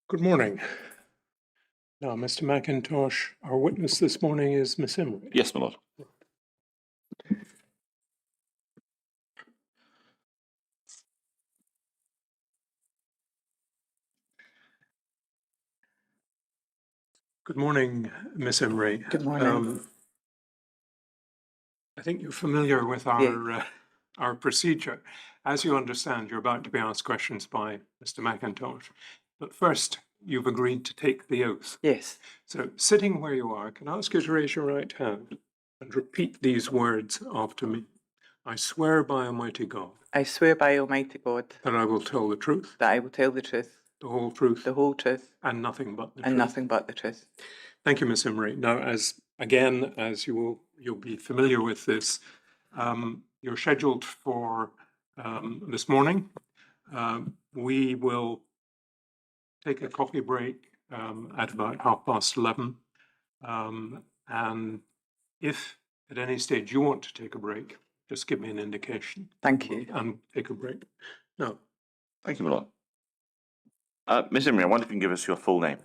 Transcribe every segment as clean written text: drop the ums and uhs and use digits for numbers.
Good morning. Now, Mr. McIntosh, our witness this morning is Miss Imrie. Yes, my lord. Good morning, Miss Imrie. Good morning. I think you're familiar with our procedure. As you understand, you're about to be asked questions by Mr. McIntosh. But first, you've agreed to take the oath. Yes. So, sitting where you are, can I ask you to raise your right hand and repeat these words after me? I swear by Almighty God I swear by Almighty God that I will tell the truth, that I will tell the truth, the whole truth, the whole truth, and nothing but the and truth. nothing but the truth. Thank you, Ms. Imrie. Now, as you'll be familiar with this, you're scheduled for this morning. We will take a coffee break at about 11:30. And if at any stage you want to take a break, just give me an indication. Thank you. And take a break. No. Thank you, my lord. Ms. Imrie, I wonder if you can give us your full name.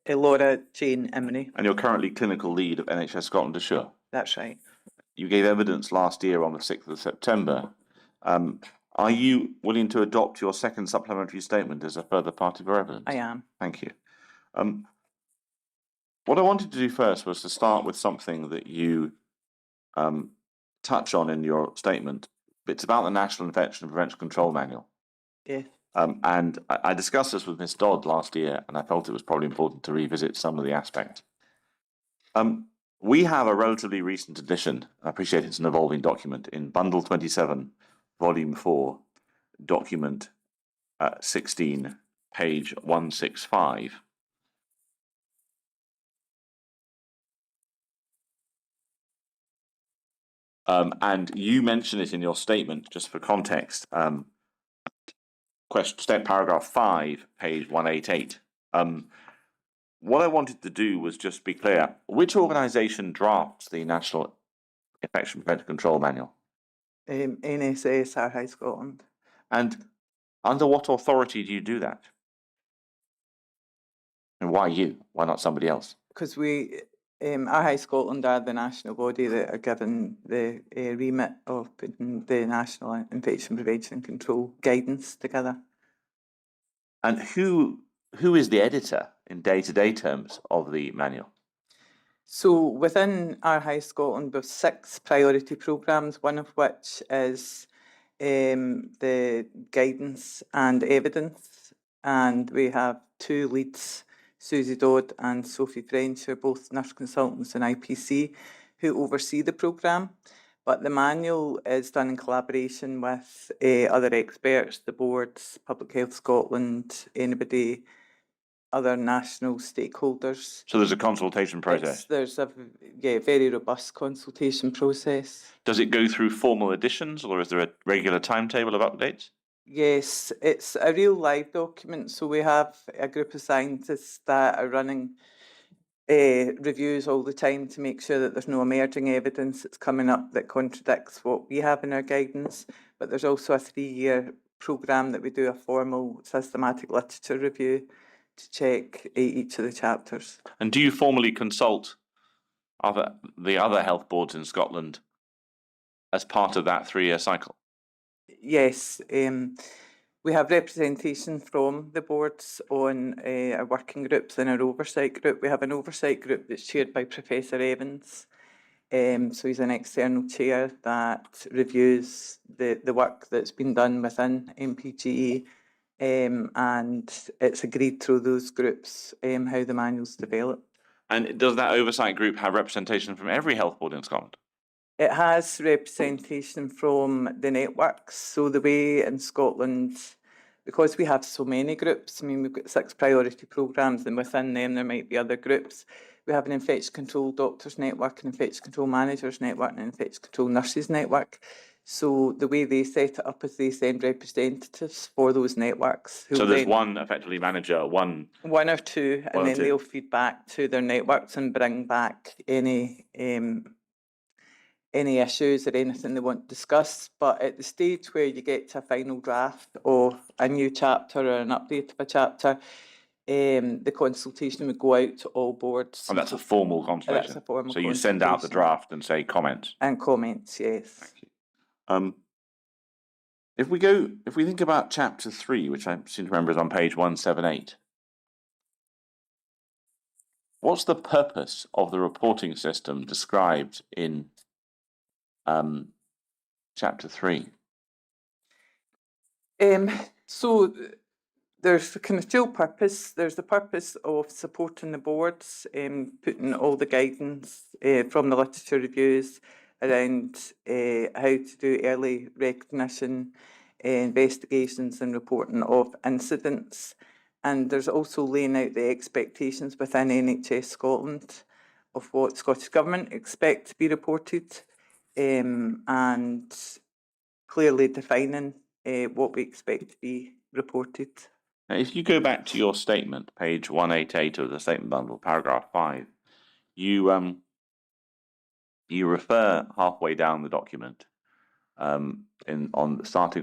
Laura Jane Imrie. And you're currently clinical lead of NHS Scotland Assure. That's right. You gave evidence last year on the 6th of September. Are you willing to adopt your second supplementary statement as a further part of your evidence? I am. Thank you. What I wanted to do first was to start with something that you touch on in your statement. It's about the National Infection Prevention Control Manual. Yes. And I discussed this with Miss Dodd last year, and I felt it was probably important to revisit some of the aspects. We have a relatively recent edition. I appreciate it's an evolving document in Bundle 27, Volume 4, Document 16, page 165. And you mention it in your statement, just for context. Paragraph 5, page 188. What I wanted to do was just be clear. Which organisation drafts the National Infection Prevention Control Manual? NSS, our High Scotland. And under what authority do you do that? And why you? Why not somebody else? Because our High Scotland are the national body that are given the remit of putting the National Infection Prevention and Control guidance together. And who is the editor in day-to-day terms of the manual? So within our High Scotland, we have 6 priority programmes, one of which is the guidance and evidence, and we have 2 leads, Susie Dodd and Sophie French, who are both nurse consultants in IPC, who oversee the programme. But the manual is done in collaboration with other experts, the boards, Public Health Scotland, anybody, other national stakeholders. So there's a consultation process? There's a very robust consultation process. Does it go through formal editions, or is there a regular timetable of updates? Yes, it's a real live document. So we have a group of scientists that are running reviews all the time to make sure that there's no emerging evidence that's coming up that contradicts what we have in our guidance. But there's also a 3-year programme that we do a formal systematic literature review to check each of the chapters. And do you formally consult the other health boards in Scotland as part of that 3-year cycle? Yes, we have representation from the boards on our working groups and our oversight group. We have an oversight group that's chaired by Professor Evans. So he's an external chair that reviews the work that's been done within NPGE, and it's agreed through those groups how the manual's developed. And does that oversight group have representation from every health board in Scotland? It has representation from the networks. So the way in Scotland, because we have so many groups, I mean, we've got 6 priority programmes, and within them there might be other groups. We have an infection control doctors network, an infection control managers network, and an infection control nurses network. So the way they set it up is they send representatives for those networks. So there's one effectively manager, one or two, and then they'll feed back to their networks and bring back any issues or anything they want to discuss. But at the stage where you get to a final draft of a new chapter or an update of a chapter, the consultation would go out to all boards. And that's a formal consultation. That's a formal So you send out the consultation. draft and say comments. And comments, yes. Thank you. If we think about chapter 3, which I seem to remember is on page 178, what's the purpose of the reporting system described in chapter 3? So there's the kind of dual purpose. There's the purpose of supporting the boards, putting all the guidance from the literature reviews around how to do early recognition, investigations and reporting of incidents. And there's also laying out the expectations within NHS Scotland of what Scottish Government expect to be reported, and clearly defining what we expect to be reported. Now, if you go back to your statement, page 188 of the statement bundle, paragraph 5, you refer halfway down the document, starting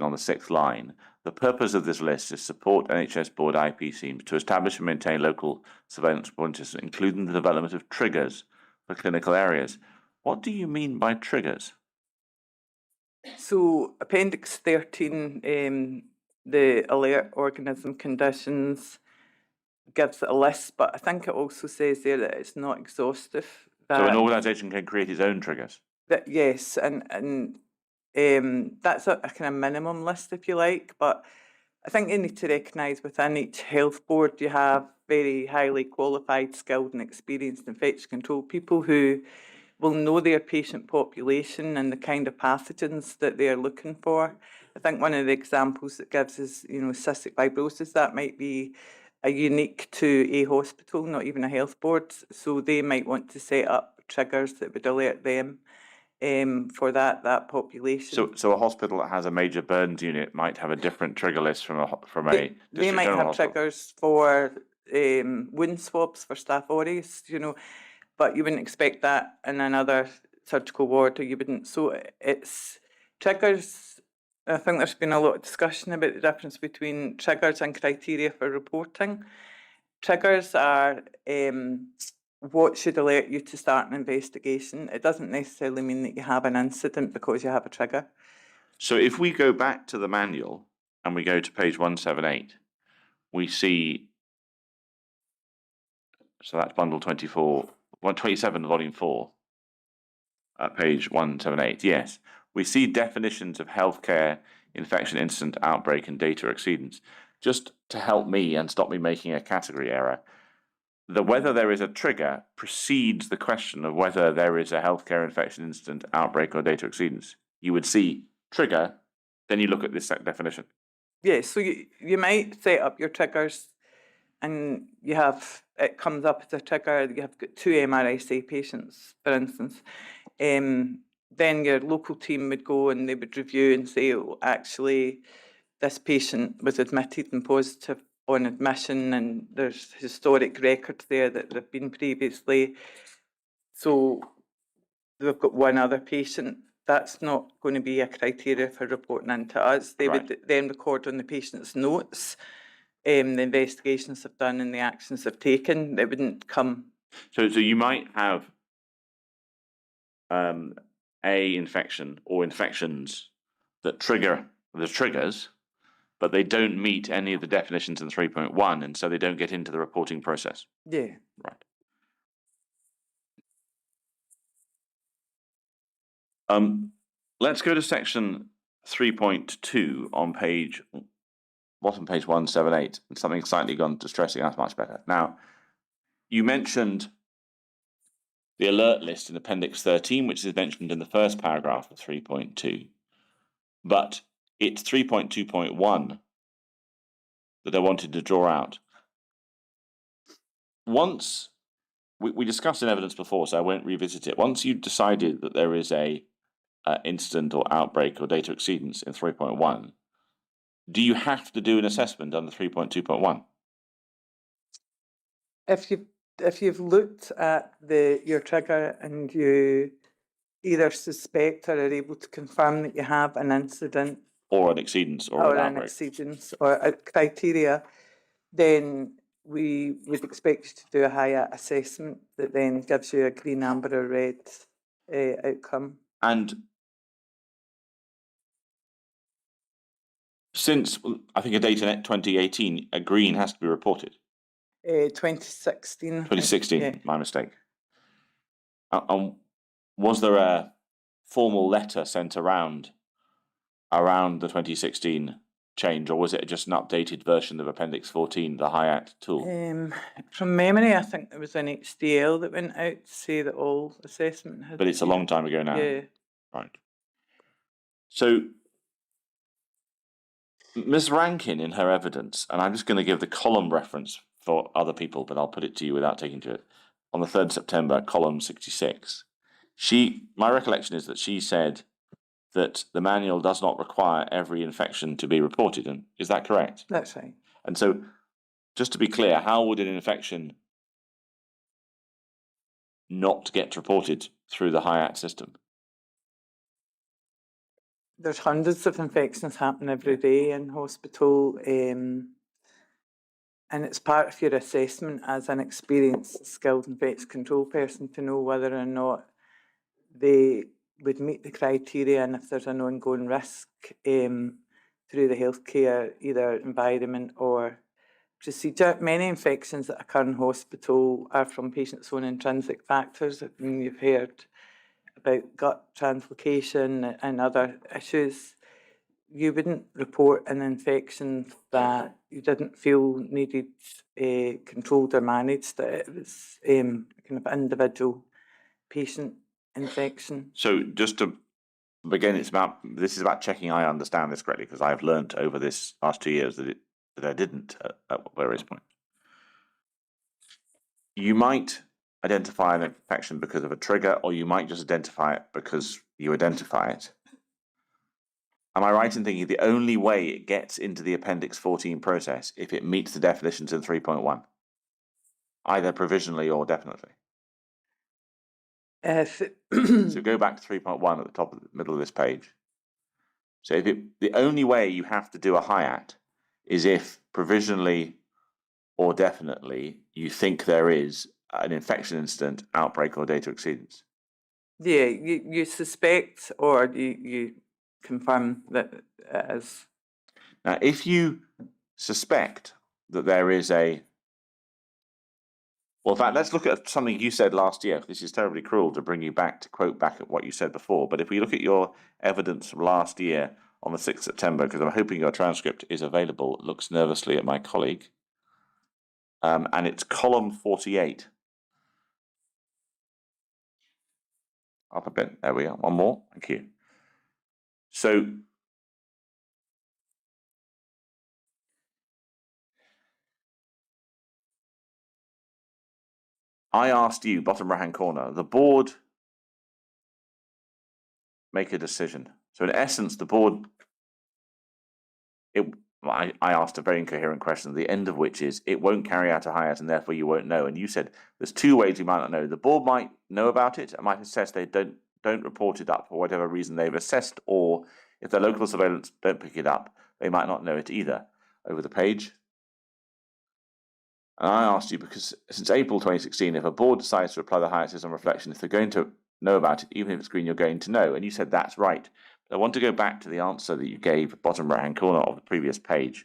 on the 6th line. The purpose of this list is support NHS board IPCMs to establish and maintain local surveillance pointers, including the development of triggers for clinical areas. What do you mean by triggers? So Appendix 13, the alert organism conditions, gives a list, but I think it also says there that it's not exhaustive. So an organisation can create its own triggers? Yes, and that's a kind of minimum list, if you like, but I think you need to recognise within each health board you have very highly qualified, skilled and experienced infection control people who will know their patient population and the kind of pathogens that they're looking for. I think one of the examples that gives is, cystic fibrosis. That might be a unique to a hospital, not even a health board. So they might want to set up triggers that would alert them for that population. So a hospital that has a major burns unit might have a different trigger list from a They might have triggers for wound swabs for Staph aureus, but you wouldn't expect that in another surgical ward, or you wouldn't. So it's triggers. I think there's been a lot of discussion about the difference between triggers and criteria for reporting. Triggers are what should alert you to start an investigation. It doesn't necessarily mean that you have an incident because you have a trigger. So if we go back to the manual and we go to page 178, we see, so that's bundle 24, 127, volume 4, page 178, yes. We see definitions of healthcare, infection incident, outbreak, and data exceedance. Just to help me and stop me making a category error, whether there is a trigger precedes the question of whether there is a healthcare infection incident, outbreak, or data exceedance. You would see trigger, then you look at this definition. Yes, so you might set up your triggers and it comes up as a trigger. You have got 2 MRSA patients, for instance. Then your local team would go and they would review and say, oh, actually, this patient was admitted and positive on admission, and there's historic records there that they've been previously. So we've got one other patient. That's not going to be a criteria for reporting into us. They would then record on the patient's notes the investigations they've done and the actions they've taken. They wouldn't come. So you might have a infection or infections that trigger the triggers, but they don't meet any of the definitions in 3.1, and so they don't get into the reporting process. Yeah. Right. Let's go to section 3.2 on bottom page 178, and something slightly gone distressing. That's much better. Now, you mentioned the alert list in Appendix 13, which is mentioned in the first paragraph of 3.2, but it's 3.2.1 that I wanted to draw out. Once we discussed in evidence before, so I won't revisit it. Once you've decided that there is a incident or outbreak or data exceedance in 3.1, do you have to do an assessment under 3.2.1? If you've looked at your trigger and you either suspect or are able to confirm that you have an incident or an exceedance or an outbreak, exceedance or a criteria, then we would expect you to do a higher assessment that then gives you a green, amber or red outcome. And since, I think a date in 2018, a green has to be reported. 2016. 2016, Yeah. my mistake. Was there a formal letter sent around the 2016 change, or was it just an updated version of Appendix 14, the HIAT tool? From memory, I think there was an HDL that went out to say that all assessment had. But it's a long time ago now. Yeah. Right. So Ms. Rankin, in her evidence, and I'm just going to give the column reference for other people, but I'll put it to you without taking to it. On the 3rd September, column 66, my recollection is that she said that the manual does not require every infection to be reported. And is that correct? That's right. And so, just to be clear, how would an infection not get reported through the HIAT system? There's hundreds of infections happen every day in hospital, and it's part of your assessment as an experienced, skilled infection control person to know whether or not they would meet the criteria and if there's an ongoing risk through the healthcare, either environment or procedure. Many infections that occur in hospital are from patients' own intrinsic factors. I mean, you've heard about gut translocation and other issues. You wouldn't report an infection that you didn't feel needed controlled or managed, that it was kind of individual patient infection. So just to begin, this is about checking I understand this correctly, because I've learned over this last 2 years that I didn't at various points. You might identify an infection because of a trigger, or you might just identify it because you identify it. Am I right in thinking the only way it gets into the Appendix 14 process if it meets the definitions in 3.1, either provisionally or definitely? So go back to 3.1 at the top of the middle of this page. So the only way you have to do a HIAT is if provisionally or definitely you think there is an infection incident, outbreak, or data exceedance. Yeah, you suspect or you confirm that it is. Now, if you suspect that there is well, in fact, let's look at something you said last year. This is terribly cruel to bring you back to quote back at what you said before, but if we look at your evidence from last year on the 6th September, because I'm hoping your transcript is available, looks nervously at my colleague, and it's column 48. Up a bit. There we are. One more. Thank you. So I asked you, bottom right-hand corner, the board make a decision. So in essence, the board, I asked a very incoherent question, the end of which is, it won't carry out a HIAT and therefore you won't know. And you said, there's 2 ways you might not know. The board might know about it and might assess they don't report it up for whatever reason they've assessed, or if their local surveillance don't pick it up, they might not know it either. Over the page. And I asked you, because since April 2016, if a board decides to apply the HIAT system reflection, if they're going to know about it, even if it's green, you're going to know. And you said that's right. But I want to go back to the answer that you gave, bottom right-hand corner of the previous page.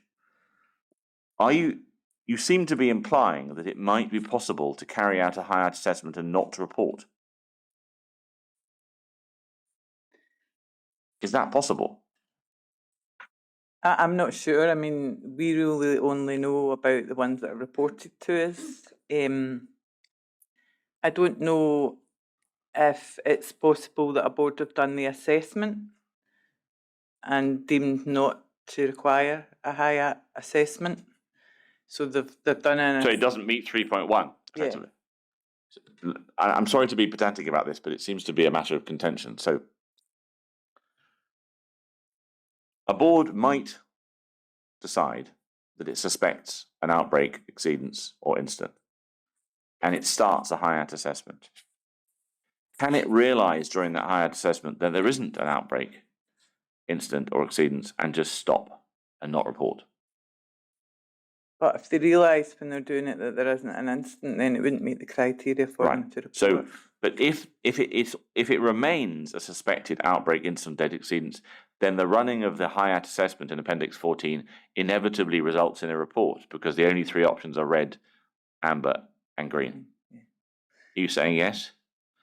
You seem to be implying that it might be possible to carry out a HIAT assessment and not to report. Is that possible? I'm not sure. I mean, we really only know about the ones that are reported to us. I don't know if it's possible that a board have done the assessment and deemed not to require a HIAT assessment. So they've done an... So it doesn't meet 3.1, effectively. Yeah. I'm sorry to be pedantic about this, but it seems to be a matter of contention. So a board might decide that it suspects an outbreak, exceedance, or incident, and it starts a HIAT assessment. Can it realise during that HIAT assessment that there isn't an outbreak, incident, or exceedance, and just stop and not report? But if they realise when they're doing it that there isn't an incident, then it wouldn't meet the criteria for them to report. So, but if it remains a suspected outbreak, incident, dead exceedance, then the running of the HIAT assessment in Appendix 14 inevitably results in a report, because the only three options are red, amber, and green. Yeah. Are you saying yes?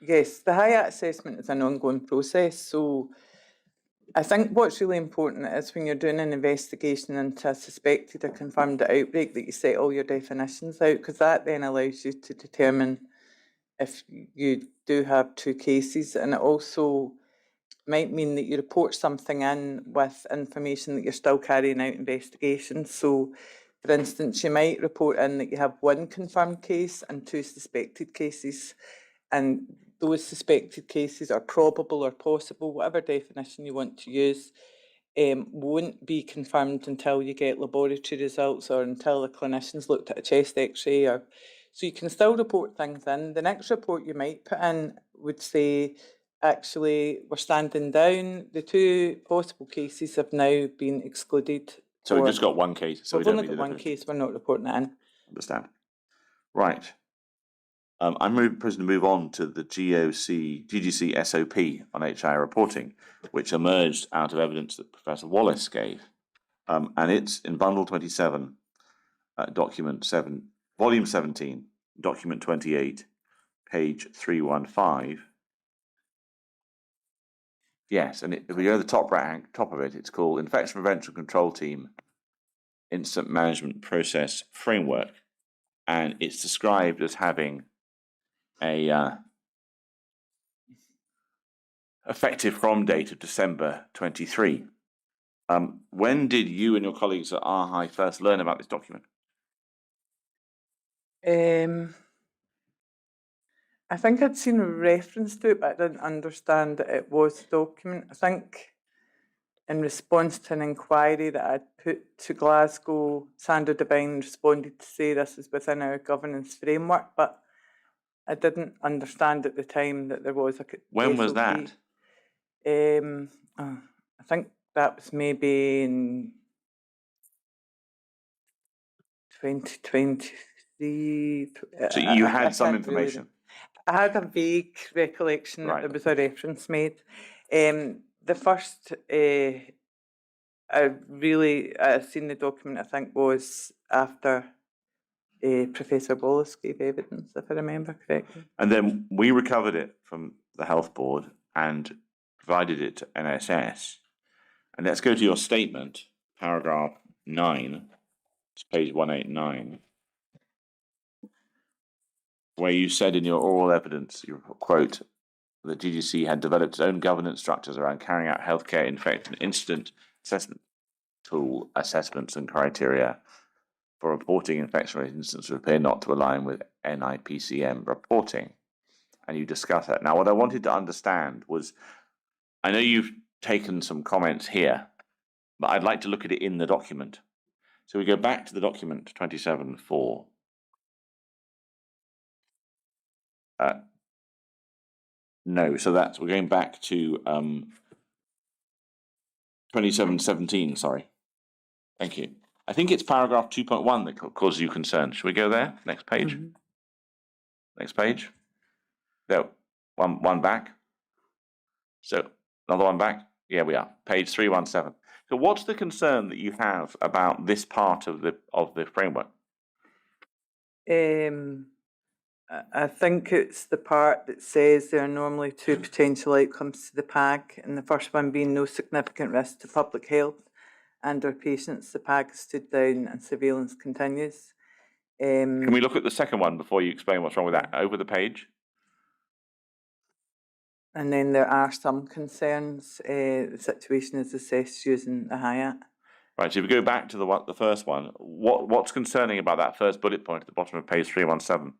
Yes, the HIAT assessment is an ongoing process. So I think what's really important is when you're doing an investigation into a suspected or confirmed outbreak, that you set all your definitions out, because that then allows you to determine if you do have two cases, and it also might mean that you report something in with information that you're still carrying out investigations. So, for instance, you might report in that you have one confirmed case and two suspected cases, and those suspected cases are probable or possible, whatever definition you want to use, won't be confirmed until you get laboratory results or until the clinicians looked at a chest x-ray. Or so you can still report things in. The next report you might put in would say, actually, we're standing down. The two possible cases have now been excluded. So we've just got one case. So we've we don't only need got the one definition. case, we're not reporting it in. Understand. Right. I'm proposing to move on to the GGC SOP on HI reporting, which emerged out of evidence that Professor Wallace gave. And it's in Bundle 27, Document 7, Volume 17, Document 28, page 315. Yes, and if we go to the top of it, it's called Infection Prevention Control Team Incident Management Process Framework. And it's described as having a effective from date of December 23. When did you and your colleagues at RHI first learn about this document? I think I'd seen a reference to it, but I didn't understand that it was a document. I think in response to an inquiry that I'd put to Glasgow, Sandra Devine responded to say this is within our governance framework, but I didn't understand at the time that there was a When was SOP. that? I think that was maybe in 2023. So you I had some can't really information. I had a vague recollection that Right. there was a reference made. The first I seen the document, I think, was after Professor Wallace gave evidence, if I remember correctly. And then we recovered it from the health board and provided it to NSS. And let's go to your statement, paragraph 9, it's page 189, where you said in your oral evidence, you quote, the GGC had developed its own governance structures around carrying out healthcare infection incident assessment tool assessments and criteria for reporting infection rate incidents appear not to align with NIPCM reporting. And you discuss that. Now, what I wanted to understand was, I know you've taken some comments here, but I'd like to look at it in the document. So we go back to the document 27.4. No, so we're going back to 27.17, sorry. Thank you. I think it's paragraph 2.1 that causes you concern. Should we go there? Next page. Mm-hmm. Next page. No, one back. So another one back. Yeah, we are. Page 317. So what's the concern that you have about this part of the framework? I think it's the part that says there are normally two potential outcomes to the PAG, and the first one being no significant risk to public health and or patients. The PAG is stood down and surveillance continues. Can we look at the second one before you explain what's wrong with that? Over the page. And then there are some concerns. The situation is assessed using the HIAT. Right, so if we go back to the first one, what's concerning about that first bullet point at the bottom of page 317?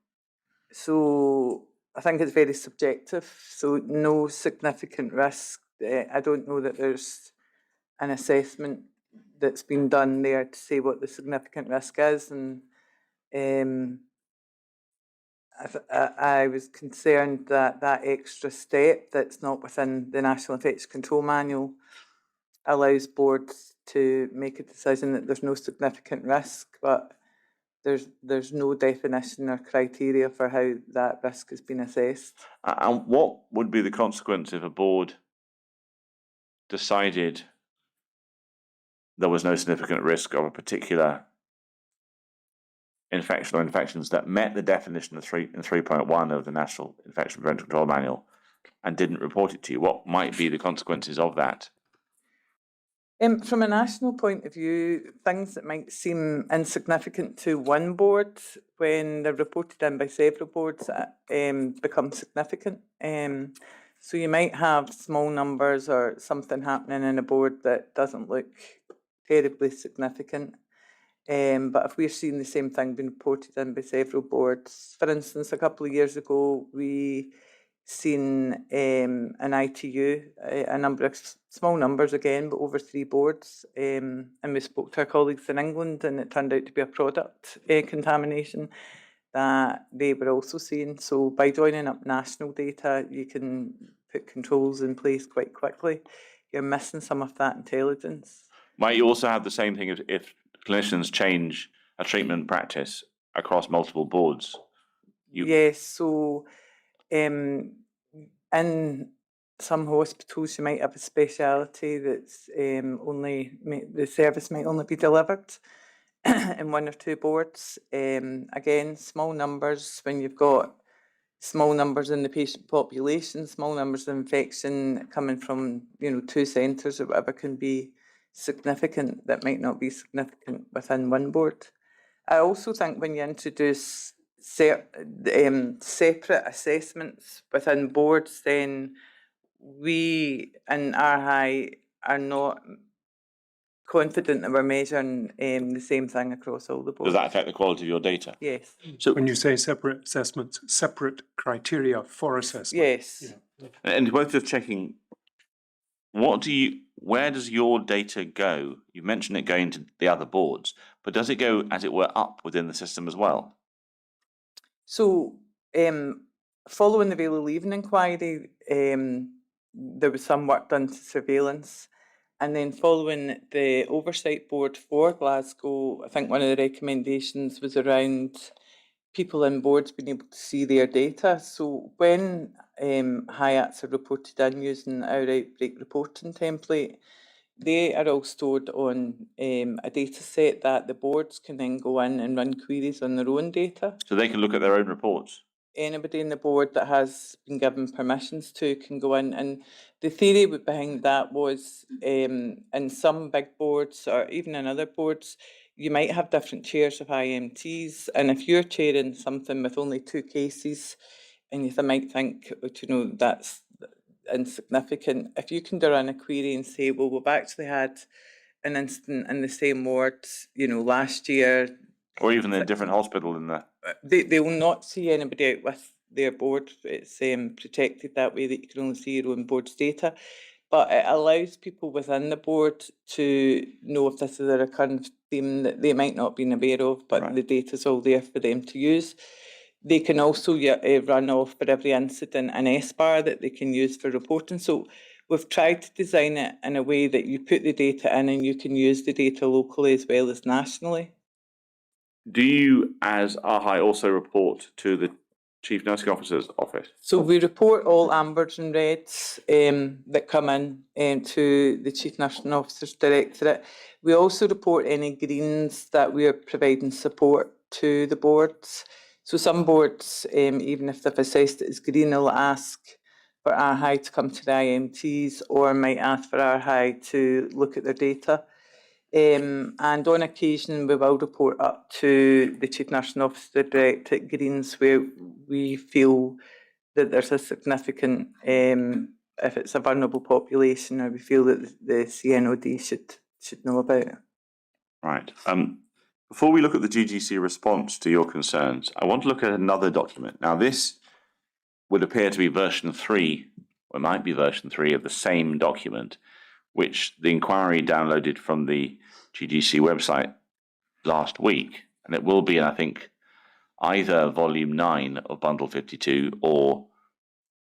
So I think it's very subjective. So no significant risk. I don't know that there's an assessment that's been done there to say what the significant risk is. And I was concerned that that extra step that's not within the National Infection Control Manual allows boards to make a decision that there's no significant risk. But there's no definition or criteria for how that risk has been assessed. And what would be the consequence if a board decided there was no significant risk of a particular infection or infections that met the definition of 3.1 of the National Infection Prevention Control Manual and didn't report it to you? What might be the consequences of that? From a national point of view, things that might seem insignificant to one board, when they're reported in by several boards, become significant. So you might have small numbers or something happening in a board that doesn't look terribly significant. But if we're seeing the same thing being reported in by several boards, for instance, a couple of years ago, we seen an ITU, a number of small numbers again, but over 3 boards, and we spoke to our colleagues in England, and it turned out to be a product contamination that they were also seeing. So by joining up national data, you can put controls in place quite quickly. You're missing some of that intelligence. Might you also have the same thing if clinicians change a treatment practice across multiple boards? Yes, so in some hospitals you might have a speciality that's the service might only be delivered in 1 or 2 boards. Again, small numbers, when you've got small numbers in the patient population, small numbers of infection coming from 2 centres or whatever, can be significant, that might not be significant within 1 board. I also think when you introduce separate assessments within boards, then we in RHI are not confident that we're measuring the same thing across all the boards. Does that affect the quality of your data? Yes. So When you say separate assessments, separate criteria for assessment. Yes. Yeah. And worth just checking, where does your data go? You mentioned it going to the other boards, but does it go, as it were, up within the system as well? So, following the Vale of Leaving inquiry, there was some work done to surveillance. And then following the Oversight Board for Glasgow, I think one of the recommendations was around people in boards being able to see their data. So when HIATs are reported in using our outbreak reporting template, they are all stored on a data set that the boards can then go in and run queries on their own data. So they can look at their own reports? Anybody in the board that has been given permissions to can go in. And the theory behind that was in some big boards, or even in other boards, you might have different chairs of IMTs, and if you're chairing something with only 2 cases, and you might think, that's insignificant, if you can run a query and say, well, we've actually had an incident in the same ward, last year. Or even in a different hospital in the... They will not see anybody out with their board. It's protected that way, that you can only see your own board's data. But it allows people within the board to know if this is a recurrent theme that they might not have been aware of, but Right. the data's all there for them to use. They can also run off for every incident an S-bar that they can use for reporting. So we've tried to design it in a way that you put the data in and you can use the data locally as well as nationally. Do you, as RHI, also report to the Chief Nursing Officer's office? So we report all ambers and reds that come in to the Chief Nursing Officer's Directorate. We also report any greens that we are providing support to the boards. So some boards, even if they've assessed it as green, will ask for RHI to come to the IMTs, or might ask for RHI to look at their data. And on occasion, we will report up to the Chief Nursing Officer Directorate greens where we feel that there's a significant, if it's a vulnerable population, or we feel that the CNOD should know about it. Right. Before we look at the GGC response to your concerns, I want to look at another document. Now, this would appear to be version 3, or it might be version 3 of the same document, which the inquiry downloaded from the GGC website last week. And it will be, I think, either volume 9 of bundle 52, or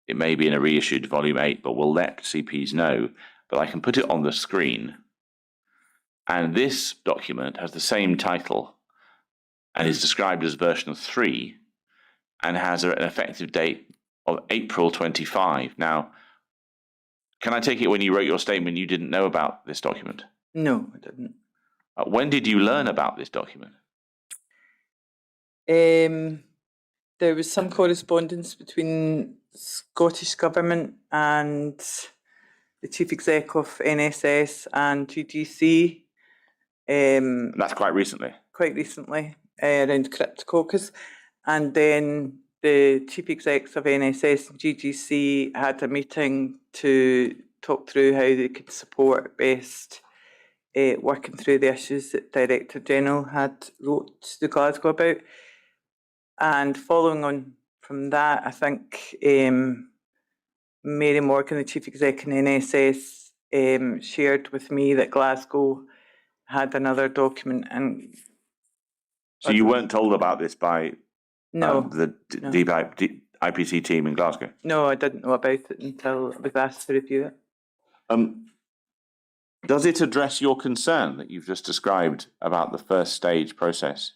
it may be in a reissued volume 8, but we'll let CPs know. But I can put it on the screen. And this document has the same title and is described as version 3 and has an effective date of April 25. Now, can I take it when you wrote your statement you didn't know about this document? No, I didn't. When did you learn about this document? There was some correspondence between Scottish Government and the Chief Exec of NSS and GGC. That's quite recently. Quite recently, around Cryptococcus. And then the Chief Execs of NSS and GGC had a meeting to talk through how they could support best working through the issues that Director General had wrote to Glasgow about. And following on from that, I think Mary Morgan, the Chief Exec in NSS, shared with me that Glasgow had another document. And so you weren't told about this by the no. IPC team in Glasgow? No, I didn't know about it until I was asked to review it. Does it address your concern that you've just described about the first stage process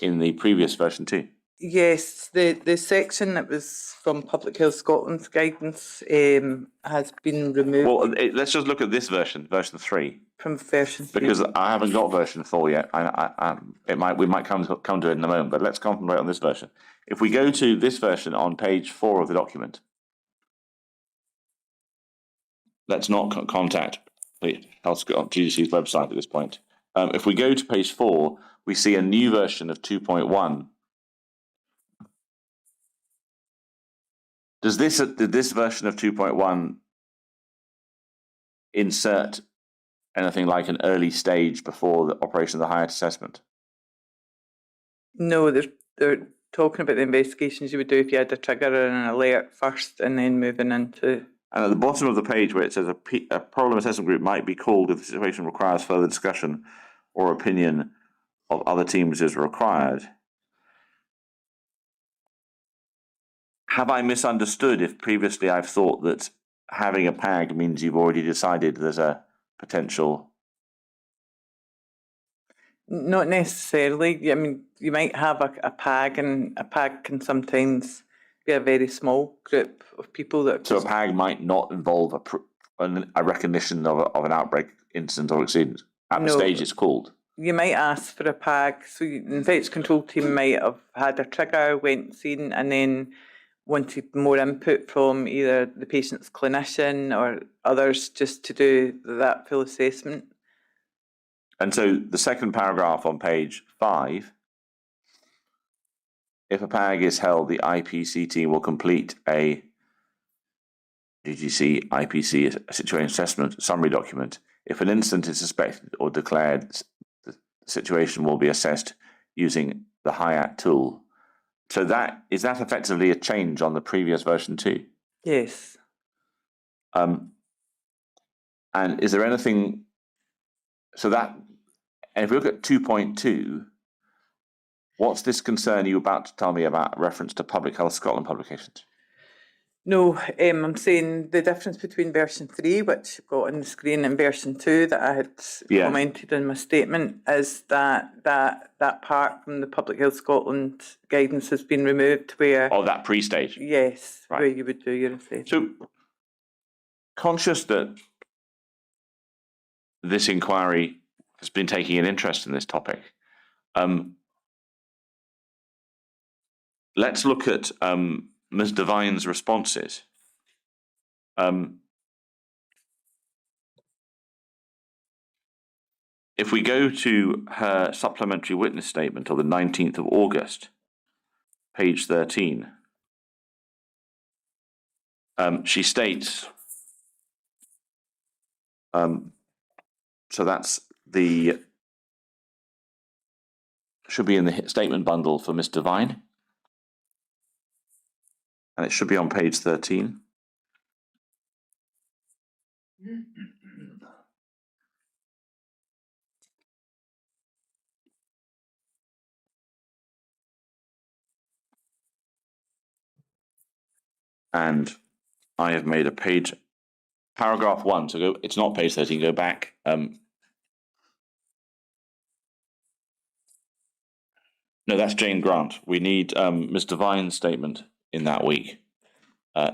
in the previous version 2? Yes, the section that was from Public Health Scotland's guidance has been removed. Well, let's just look at this version 3. From version 3. Because I haven't got version 4 yet. We might come to it in a moment, but let's concentrate on this version. If we go to this version on page 4 of the document, let's not contact Health Scotland GGC's website at this point. If we go to page 4, we see a new version of 2.1. Did this version of 2.1 insert anything like an early stage before the operation of the hiatus assessment? No, they're talking about the investigations you would do if you had a trigger and an alert first and then moving into... And at the bottom of the page where it says a problem assessment group might be called if the situation requires further discussion or opinion of other teams is required. Have I misunderstood if previously I've thought that having a PAG means you've already decided there's a potential? Not necessarily. I mean, you might have a PAG, and a PAG can sometimes be a very small group of people that... So a PAG might not involve a recognition of an outbreak, incident or exceedance at the stage it's called? You might ask for a PAG. So the infectious control team might have had a trigger, went seen, and then wanted more input from either the patient's clinician or others just to do that full assessment. And so the second paragraph on page 5, if a PAG is held, the IPC team will complete a GGC IPC situation assessment summary document. If an incident is suspected or declared, the situation will be assessed using the HIAT tool. So is that effectively a change on the previous version 2? Yes. And is there anything, and if we look at 2.2, what's this concern you about to tell me about reference to Public Health Scotland publications? No, I'm saying the difference between version 3, which I've got on the screen, and version 2 that I had commented in my statement, is that part from the Public Health Scotland guidance has been removed where... Oh, that pre-stage? Yes, right. Where you would do your assessment. So, conscious that this inquiry has been taking an interest in this topic, let's look at Ms. Devine's responses. If we go to her supplementary witness statement of the 19th of August, page 13, she states, so that's should be in the statement bundle for Ms. Devine. And it should be on page 13. And I have made a paragraph 1. So it's not page 13, go back. No, that's Jane Grant. We need Mr. Vine's statement in that week.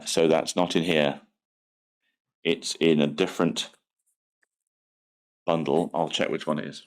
So that's not in here. It's in a different bundle. I'll check which one it is.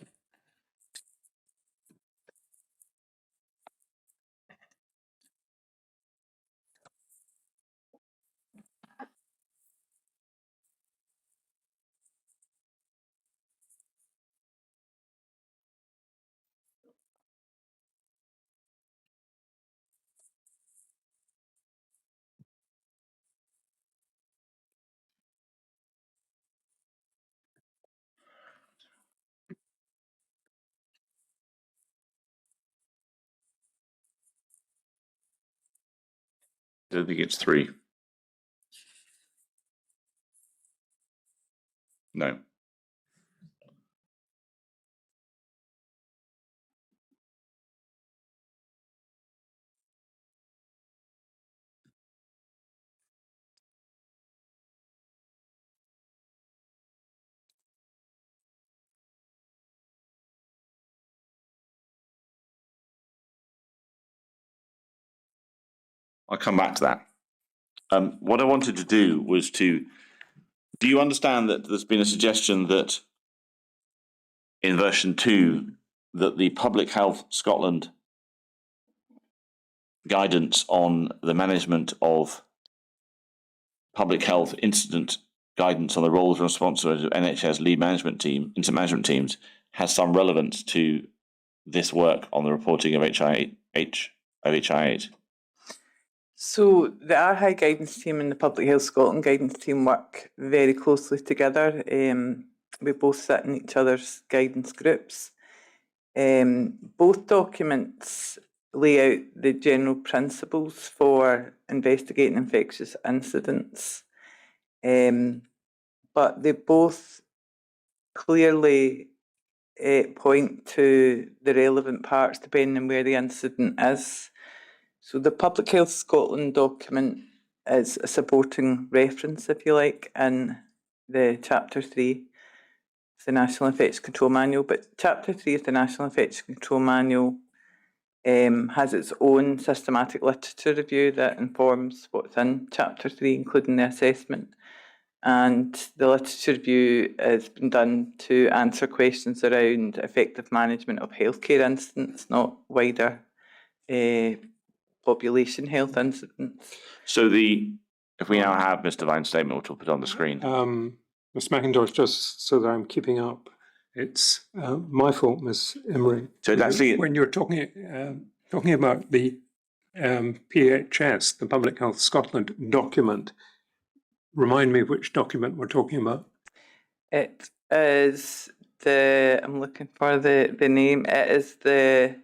I don't think it's 3. No. I'll come back to that. What I wanted to do was do you understand that there's been a suggestion that in version 2, that the Public Health Scotland guidance on the management of public health incident guidance on the roles and responsibilities of NHS lead management team, incident management teams, has some relevance to this work on the reporting of HI8? So the RHI guidance team and the Public Health Scotland guidance team work very closely together. We both sit in each other's guidance groups. Both documents lay out the general principles for investigating infectious incidents, but they both clearly point to the relevant parts depending on where the incident is. So the Public Health Scotland document is a supporting reference, if you like, in the Chapter 3 of the National Infection Control Manual. But Chapter 3 of the National Infection Control Manual has its own systematic literature review that informs what's in Chapter 3, including the assessment. And the literature review has been done to answer questions around effective management of healthcare incidents, not wider population health incidents. So if we now have Mr. Vine's statement, which we'll put on the screen. Ms. McIntosh, just so that I'm keeping up, it's my fault, Ms. Imrie. So it's actually when you're talking about the PHS, the Public Health Scotland document, remind me which document we're talking about. It is I'm looking for the name. It is the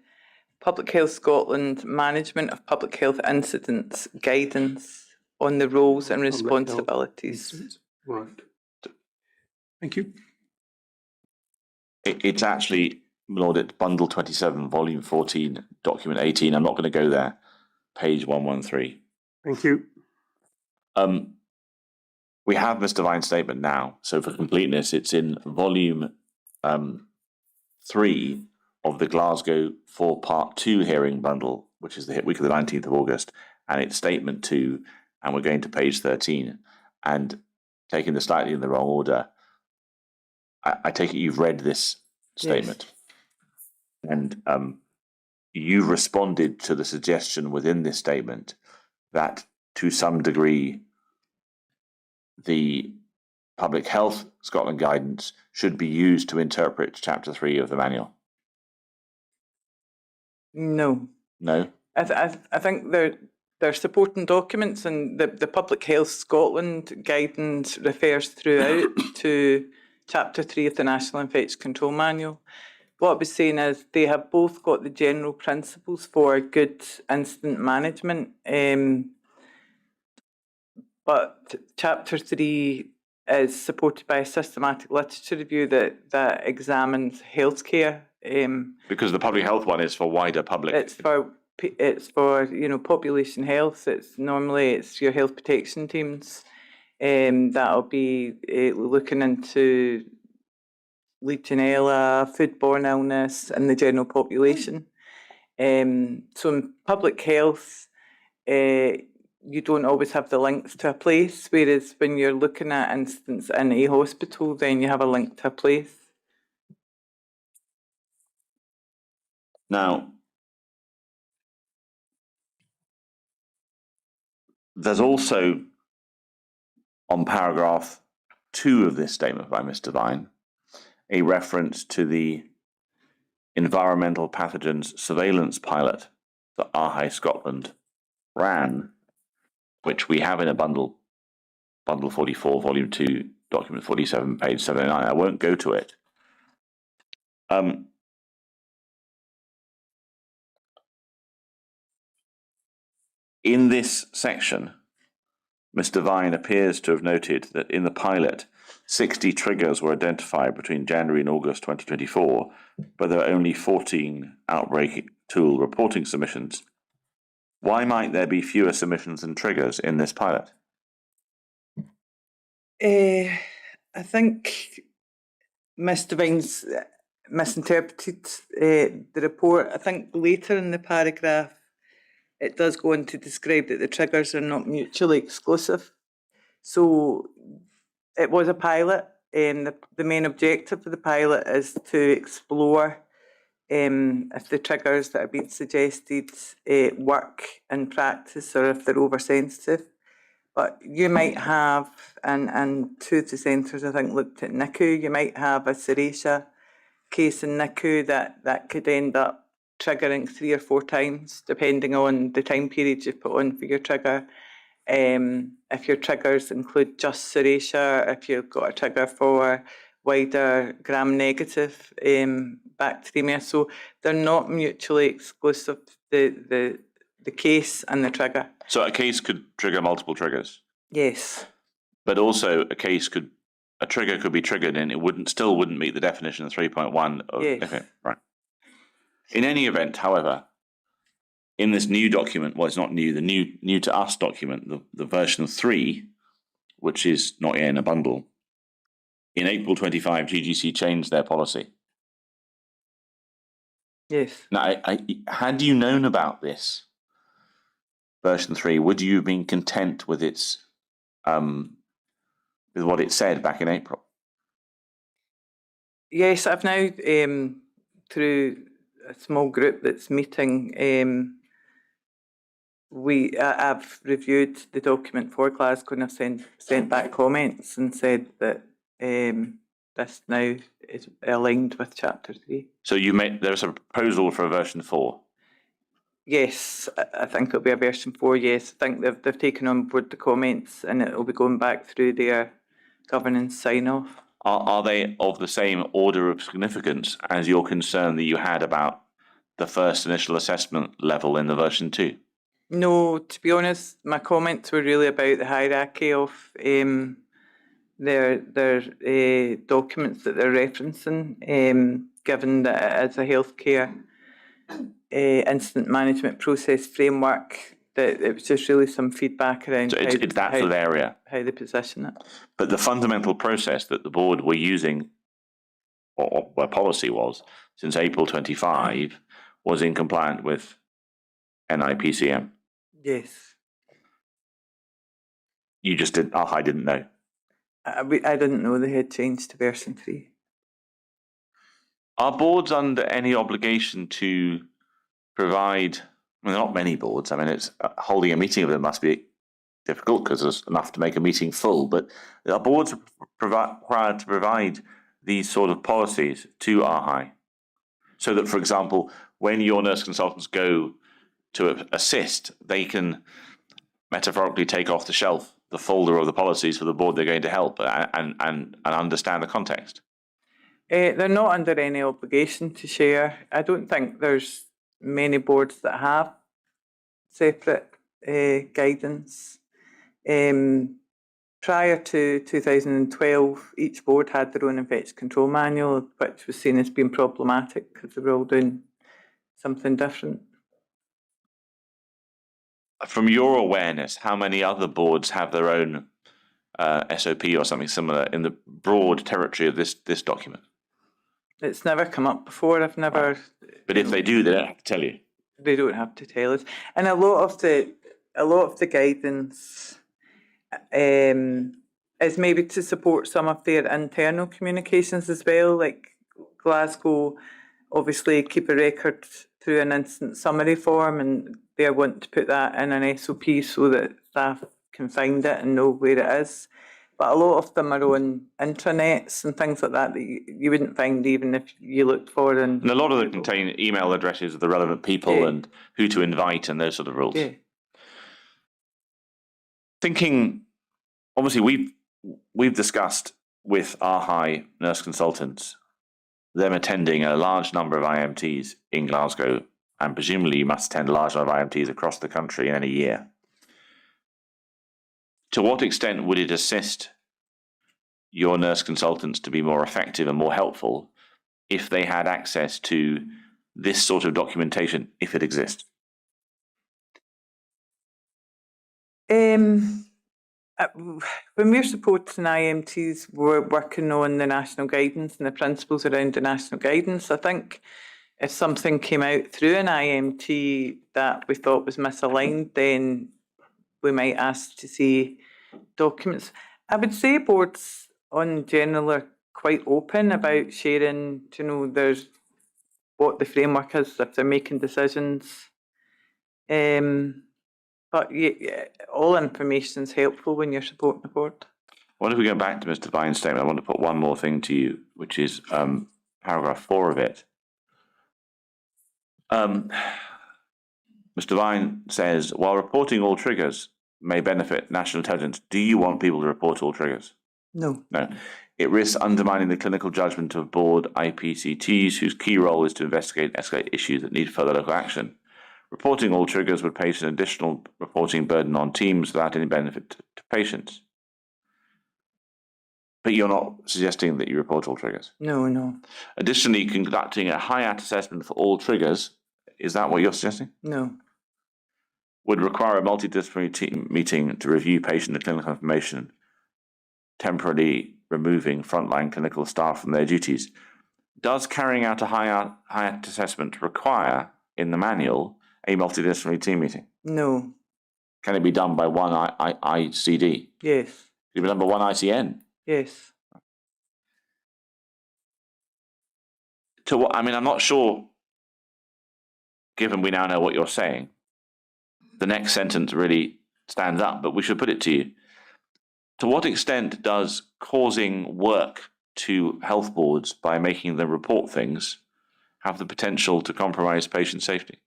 Public Health Scotland Management of Public Health Incidents Guidance on the Roles and Responsibilities. Right. Thank you. It's actually, Lord, it's Bundle 27, Volume 14, Document 18. I'm not going to go there. Page 113. Thank you. We have Mr. Vine's statement now. So for completeness, it's in Volume 3 of the Glasgow 4 Part 2 hearing bundle, which is the week of the 19th of August, and it's Statement 2, and we're going to page 13. And taking this slightly in the wrong order, I take it you've read this statement. Yes. And you've responded to the suggestion within this statement that to some degree the Public Health Scotland guidance should be used to interpret Chapter 3 of the manual. No. No? I think they're supporting documents, and the Public Health Scotland guidance refers throughout to Chapter 3 of the National Infection Control Manual. What I was saying is they have both got the general principles for good incident management, but Chapter 3 is supported by a systematic literature review that examines healthcare. Because the public health one is for wider public. It's for population health. It's your health protection teams. That'll be looking into Legionella, foodborne illness, and the general population. So in public health, you don't always have the links to a place, whereas when you're looking at instance in a hospital, then you have a link to a place. Now, there's also, on paragraph 2 of this statement by Mr. Vine, a reference to the environmental pathogens surveillance pilot that RHI Scotland ran, which we have in a bundle 44, volume 2, document 47, page 79. I won't go to it. In this section, Mr. Vine appears to have noted that in the pilot, 60 triggers were identified between January and August 2024, but there are only 14 outbreak tool reporting submissions. Why might there be fewer submissions than triggers in this pilot? I think Mr. Vine's misinterpreted the report. I think later in the paragraph, it does go on to describe that the triggers are not mutually exclusive. So it was a pilot, and the main objective of the pilot is to explore if the triggers that are being suggested work in practice or if they're oversensitive. But you might have, and two of the centres I think looked at NICU, you might have a serratia case in NICU that could end up triggering 3 or 4 times, depending on the time period you put on for your trigger. If your triggers include just serratia, if you've got a trigger for wider gram-negative bacteremia, so they're not mutually exclusive, the case and the trigger. So a case could trigger multiple triggers? Yes. But also a trigger could be triggered and it still wouldn't meet the definition of 3.1 of, yes. Okay, right. In any event, however, in this new document, well, it's not new, the new to us document, the version 3, which is not yet in a bundle, in April 25, GGC changed their policy. Yes. Now, had you known about this version 3, would you have been content with its with what it said back in April? Yes, I've now through a small group that's meeting, I've reviewed the document for Glasgow and I've sent back comments and said that this now is aligned with Chapter 3. So there's a proposal for a version 4? Yes, I think it'll be a version 4, yes. I think they've taken on board the comments and it'll be going back through their governance sign-off. Are they of the same order of significance as your concern that you had about the first initial assessment level in the version 2? No, to be honest, my comments were really about the hierarchy of their documents that they're referencing, given that it is a healthcare incident management process framework, that it was just really some feedback around So it's that sort of area. How they position it. But the fundamental process that the board were using, or where policy was, since April 25, was in compliance with NIPCM. Yes. You just didn't, I didn't know. I didn't know they had changed to version 3. Are boards under any obligation to provide, there are not many boards, it's holding a meeting of them must be difficult because there's enough to make a meeting full, but are boards required to provide these sort of policies to RHI? So that, for example, when your nurse consultants go to assist, they can metaphorically take off the shelf the folder of the policies for the board they're going to help and understand the context. They're not under any obligation to share. I don't think there's many boards that have separate guidance. Prior to 2012, each board had their own infection control manual, which was seen as being problematic because they were all doing something different. From your awareness, how many other boards have their own SOP or something similar in the broad territory of this document? It's never come up before. I've never. But if they do, they don't have to tell you. They don't have to tell us. And a lot of the guidance is maybe to support some of their internal communications as well. Like Glasgow obviously keep a record through an instant summary form, and they want to put that in an SOP so that staff can find it and know where it is. But a lot of them are on intranets and things like that you wouldn't find even if you looked for. And a lot of them contain email addresses of the relevant people Yeah. and who to invite and those sort of rules. Yeah. Thinking, obviously, we've discussed with our high nurse consultants them attending a large number of IMTs in Glasgow, and presumably you must attend a large number of IMTs across the country in any year. To what extent would it assist your nurse consultants to be more effective and more helpful if they had access to this sort of documentation, if it exists? When we're supporting IMTs, we're working on the national guidance and the principles around the national guidance. I think if something came out through an IMT that we thought was misaligned, then we might ask to see documents. I would say boards on general are quite open about sharing, there's what the framework is if they're making decisions. But yeah, all information is helpful when you're supporting a board. What if we go back to Mr. Vine's statement? I want to put one more thing to you, which is paragraph 4 of it. Mr. Vine says, while reporting all triggers may benefit national intelligence, do you want people to report all triggers? No. No. It risks undermining the clinical judgment of board IPCTs, whose key role is to investigate and escalate issues that need further local action. Reporting all triggers would place an additional reporting burden on teams without any benefit to patients. But you're not suggesting that you report all triggers? No. Additionally, conducting a HIAT assessment for all triggers, is that what you're suggesting? No. Would require a multidisciplinary team meeting to review patient and clinical information, temporarily removing frontline clinical staff from their duties. Does carrying out a HIAT assessment require, in the manual, a multidisciplinary team meeting? No. Can it be done by one ICD? Yes. Can it be done by one ICN? Yes. To what? I mean, I'm not sure, given we now know what you're saying, the next sentence really stands up, but we should put it to you. To what extent does causing work to health boards by making them report things have the potential to compromise patient safety?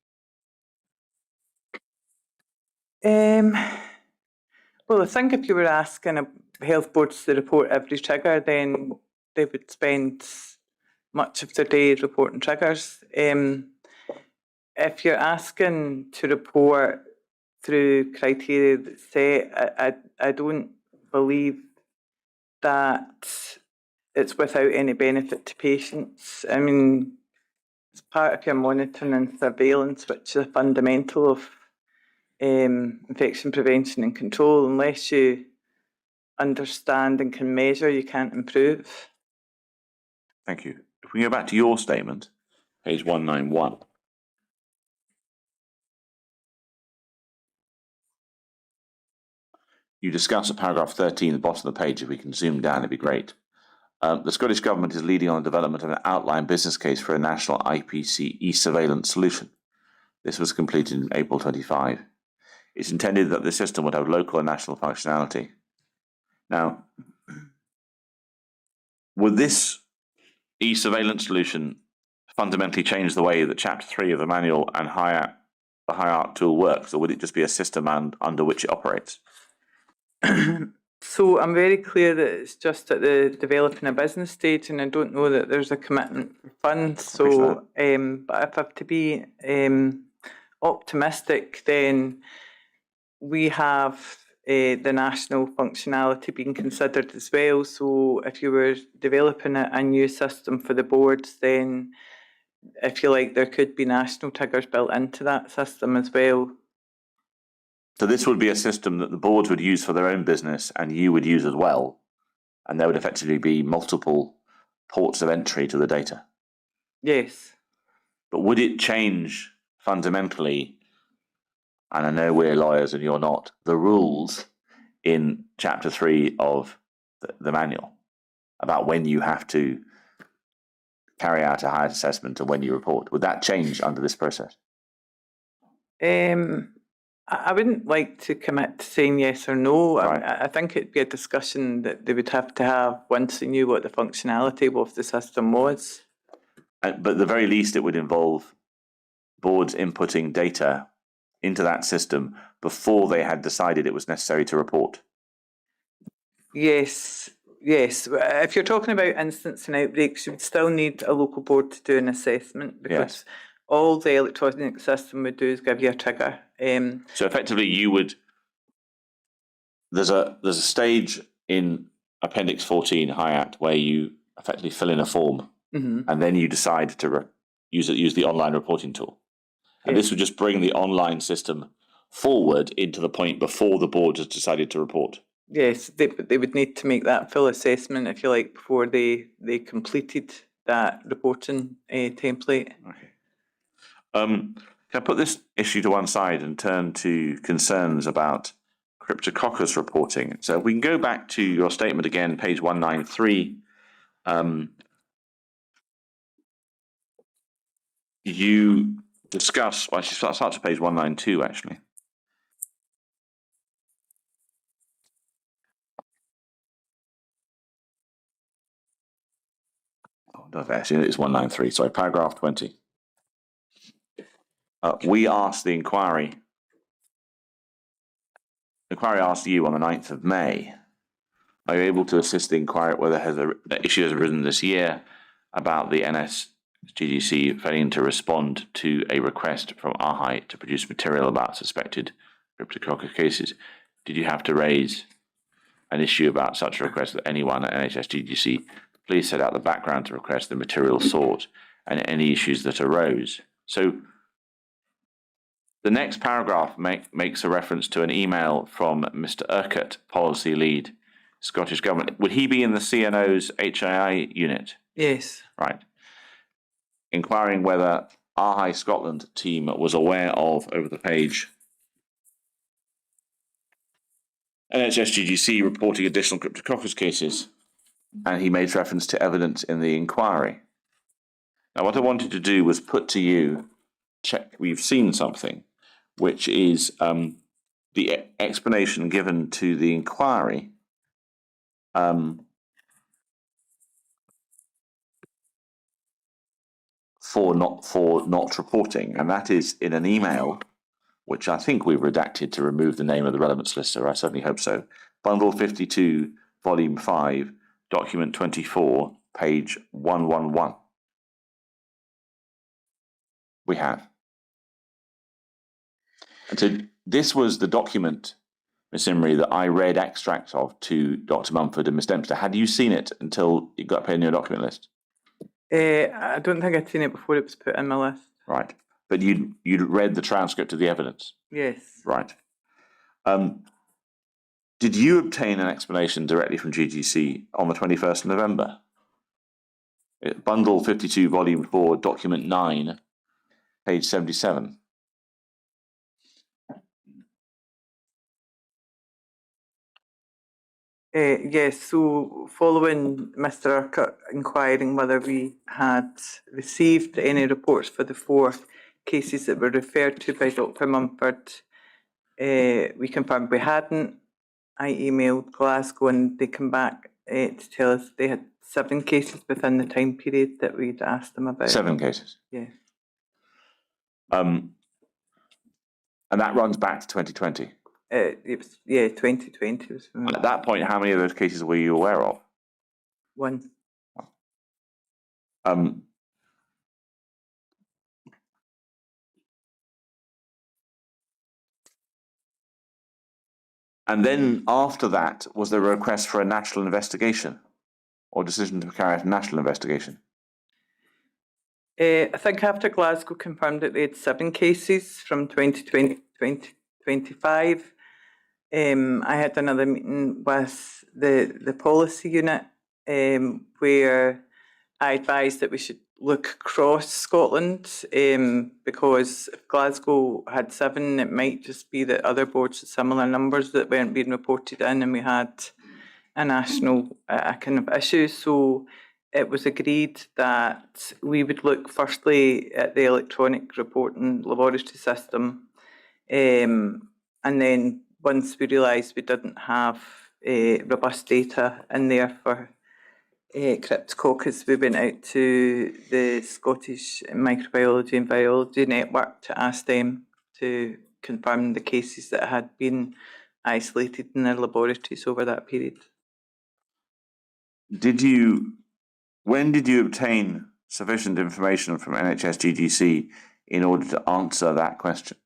Well, I think if you were asking health boards to report every trigger, then they would spend much of their day reporting triggers. If you're asking to report through criteria that's set, I don't believe that it's without any benefit to patients. I mean, it's part of your monitoring and surveillance, which is a fundamental of infection prevention and control. Unless you understand and can measure, you can't improve. Thank you. If we go back to your statement, page 191. You discuss at paragraph 13, the bottom of the page. If we can zoom down, it'd be great. The Scottish Government is leading on the development of an outline business case for a national IPC e-surveillance solution. This was completed in April 25. It's intended that the system would have local and national functionality. Now, would this e-surveillance solution fundamentally change the way that Chapter 3 of the manual and the HIAT tool works, or would it just be a system under which it operates? So I'm very clear that it's just at the developing a business stage, and I don't know that there's a commitment for funds. So, but if I have to be optimistic, then we have the national functionality being considered as well. So if you were developing a new system for the boards, then if you like, there could be national triggers built into that system as well. So this would be a system that the boards would use for their own business and you would use as well. And there would effectively be multiple ports of entry to the data. Yes. But would it change fundamentally, and I know we're lawyers and you're not, the rules in chapter 3 of the manual about when you have to carry out a height assessment and when you report. Would that change under this process? I wouldn't like to commit to saying yes or no. Right. I think it'd be a discussion that they would have to have once they knew what the functionality of the system was. But at the very least, it would involve boards inputting data into that system before they had decided it was necessary to report. Yes. If you're talking about incidents and outbreaks, you would still need a local board to do an assessment, because all the electronic system would do is give you a trigger. So effectively, you would. There's a stage in Appendix 14 HIAT where you effectively fill in a form, and then you decide to use the online reporting tool. And this would just bring the online system forward into the point before the board has decided to report. Yes, they would need to make that full assessment, if you like, before they completed that reporting template. Okay. Can I put this issue to one side and turn to concerns about Cryptococcus reporting? So we can go back to your statement again, page 193. You discuss, well, actually starts at page 192, actually. Oh, no, actually, it's 193, sorry, paragraph 20. We asked the inquiry asked you on the 9th of May, are you able to assist the inquiry whether the issue has arisen this year about the NSGGC failing to respond to a request from AHI to produce material about suspected Cryptococcus cases? Did you have to raise an issue about such a request with anyone at NHSGGC? Please set out the background to request, the material sought, and any issues that arose. So the next paragraph makes a reference to an email from Mr. Urquhart, policy lead, Scottish Government. Would he be in the CNO's HII unit? Yes. Right. Inquiring whether AHI Scotland team was aware of, over the page, NHSGGC reporting additional Cryptococcus cases, and he made reference to evidence in the inquiry. Now, what I wanted to do was put to you, check we've seen something, which is the explanation given to the inquiry for not reporting, and that is in an email, which I think we've redacted to remove the name of the relevant solicitor. I certainly hope so. Bundle 52, Volume 5, Document 24, page 111. We have. And so this was the document, Miss Imrie, that I read extracts of to Dr. Mumford and Miss Dempster. Had you seen it until it got put in your document list? I don't think I'd seen it before it was put in my list. Right. But you'd read the transcript of the evidence? Yes. Right. Did you obtain an explanation directly from GGC on the 21st of November? Bundle 52, Volume 4, Document 9, page 77. Yes, so following Mr. Urquhart inquiring whether we had received any reports for the 4 cases that were referred to by Dr. Mumford, we confirmed we hadn't. I emailed Glasgow and they came back to tell us they had 7 cases within the time period that we'd asked them about. 7 cases? Yeah. And that runs back to 2020? It was, 2020 was when At that point, how many of those cases were you aware of? 1. And then after that, was there a request for a national investigation or decision to carry out a national investigation? I think after Glasgow confirmed that they had 7 cases from 2020 to 2025, I had another meeting with the policy unit where I advised that we should look across Scotland, because if Glasgow had 7, it might just be that other boards had similar numbers that weren't being reported in, and we had a national kind of issue. So it was agreed that we would look firstly at the electronic reporting laboratory system, and then once we realised we didn't have robust data in there for Cryptococcus, we went out to the Scottish Microbiology and Virology Network to ask them to confirm the cases that had been isolated in their laboratories over that period. When did you obtain sufficient information from NHS GDC in order to answer that question?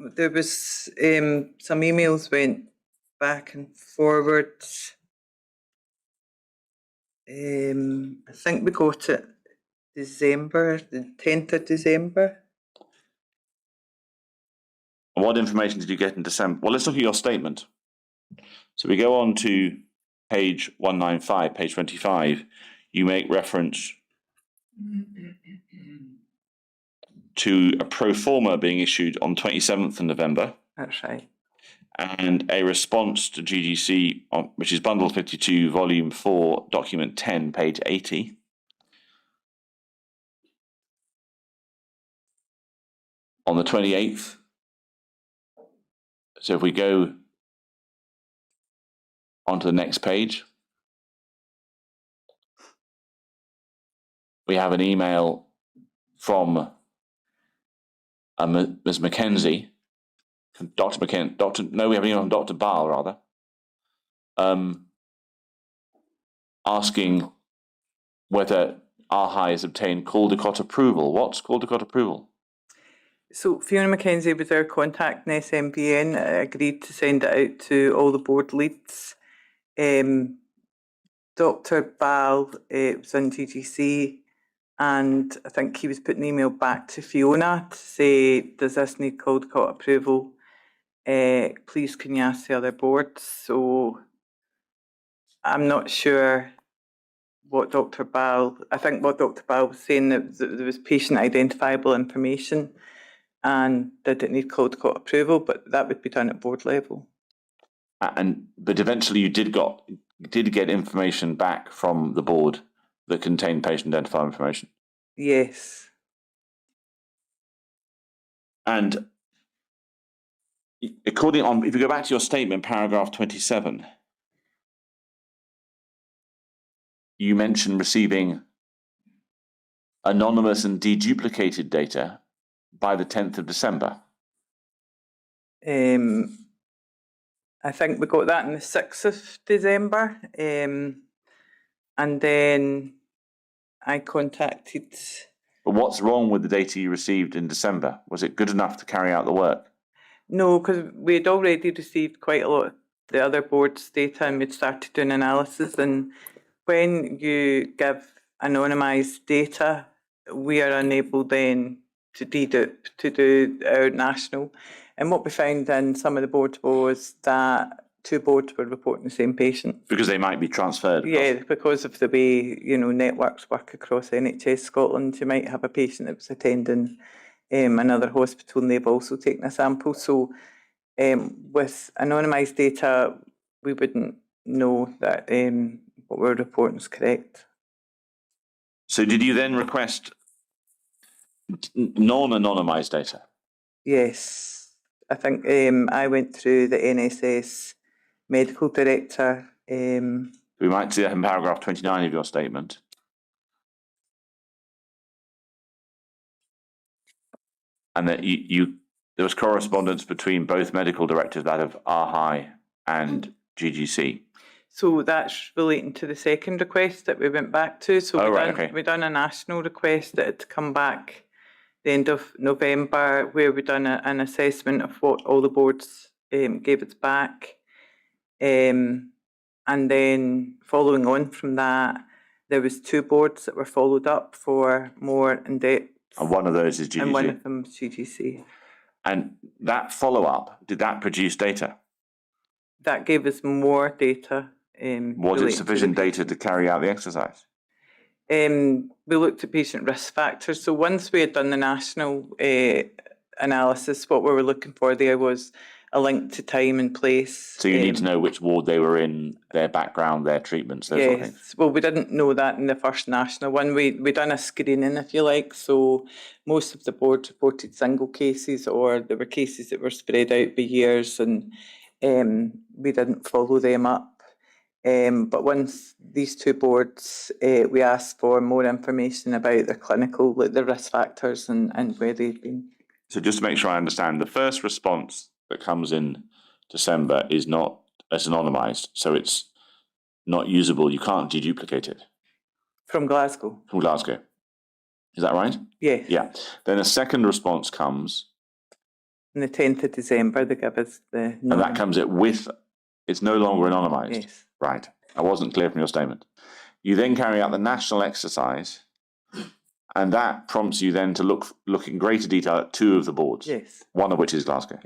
There was some emails went back and forward. I think we got it December, the 10th of December. And what information did you get in December? Well, let's look at your statement. So we go on to page 195, page 25. You make reference to a pro forma being issued on 27th of November. That's right. And a response to GDC, which is Bundle 52, Volume 4, Document 10, page 80. On the 28th. So if we go onto the next page, we have an email from Ms. Mackenzie, Dr. McKenzie, we have an email from Dr. Ball, rather, asking whether ARHI has obtained Caldecott approval. What's Caldecott approval? So Fiona McKenzie was our contact in SMBN, agreed to send it out to all the board leads. Dr. Ball was in GGC, and I think he was putting an email back to Fiona to say, does this need Caldecott approval? Please can you ask the other boards? So I'm not sure what Dr. Ball, I think what Dr. Ball was saying, that there was patient identifiable information and did it need Caldecott approval, but that would be done at board level. But eventually you did get information back from the board that contained patient identifiable information? Yes. And if you go back to your statement, paragraph 27, you mentioned receiving anonymous and deduplicated data by the 10th of December. I think we got that on the 6th of December. And then I contacted... But what's wrong with the data you received in December? Was it good enough to carry out the work? No, because we had already received quite a lot of the other board's data, and we'd started doing analysis. And when you give anonymised data, we are unable then to dedupe, to do our national. And what we found in some of the boards was that 2 boards were reporting the same patient. Because they might be transferred? Yeah, because of the way, networks work across NHS Scotland. You might have a patient that was attending another hospital and they've also taken a sample. So with anonymised data, we wouldn't know that what we're reporting is correct. So did you then request non-anonymised data? Yes. I think I went through the NSS medical director. We might see that in paragraph 29 of your statement. And that there was correspondence between both medical directors, that of ARHI and GGC. So that's relating to the second request that we went back to. So we done a national request that had come back the end of November, where we done an assessment of what all the boards gave us back. And then following on from that, there was 2 boards that were followed up for more in-depth. And one of those is GGC? And one of them is GGC. And that follow-up, did that produce data? That gave us more data. Was it relating to sufficient the data to carry out the exercise? We looked at patient risk factors. So once we had done the national analysis, what we were looking for there was a link to time and place. So you need to know which ward they were in, their background, their treatments, those sort of things. Yes, well, we didn't know that in the first national one. We done a screening, if you like. So most of the board reported single cases, or there were cases that were spread out by years, and we didn't follow them up. But once these two boards, we asked for more information about their clinical, like the risk factors and where they've been. So just to make sure I understand, the first response that comes in December is not as anonymised, so it's not usable. You can't deduplicate it. From Glasgow? From Glasgow. Is that right? Yes. Yeah. Then a second response comes. On the 10th of December, they give us the... And that comes with, it's no longer anonymised. Yes. Right. I wasn't clear from your statement. You then carry out the national exercise, and that prompts you then to look in greater detail at two of the boards. Yes. One of which is Glasgow.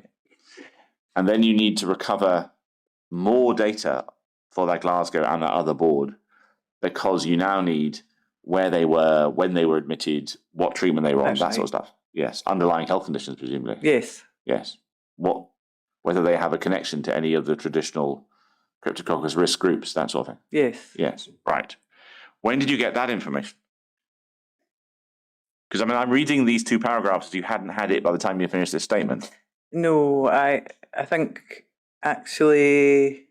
And then you need to recover more data for that Glasgow and that other board, because you now need where they were, when they were admitted, what treatment they were on, that sort of stuff. Yes. Underlying health conditions, presumably. Yes. Yes. Whether they have a connection to any of the traditional Cryptococcus risk groups, that sort of thing. Yes. Yes. Right. When did you get that information? Because, I mean, I'm reading these two paragraphs. You hadn't had it by the time you finished this statement. No, I think actually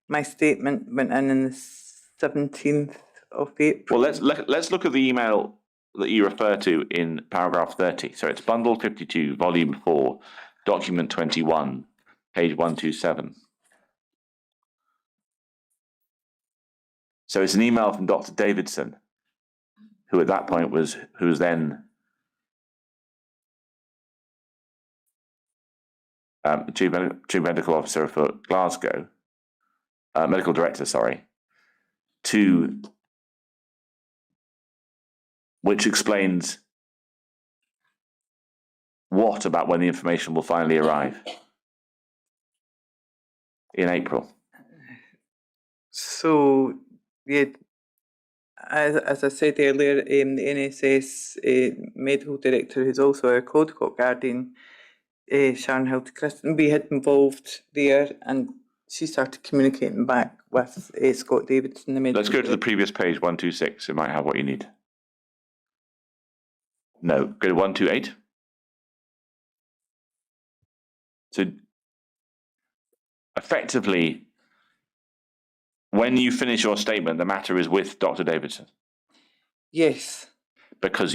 my statement went in the 17th of April. Well, let's look at the email that you refer to in paragraph 30. So it's bundle 52, volume 4, document 21, page 127. So it's an email from Dr. Davidson, who at that point was then Chief Medical Officer for Glasgow, Medical Director, sorry, which explains what about when the information will finally arrive in April. So, yeah, as I said earlier, the NSS medical director, who's also our Caldecott guardian, Sharon Hilton-Christen, we had involved there, and she started communicating back with Scott Davidson, the medical Let's go to the director. previous page, 126. It might have what you need. No, go to 128. So effectively, when you finish your statement, the matter is with Dr. Davidson. Yes. Because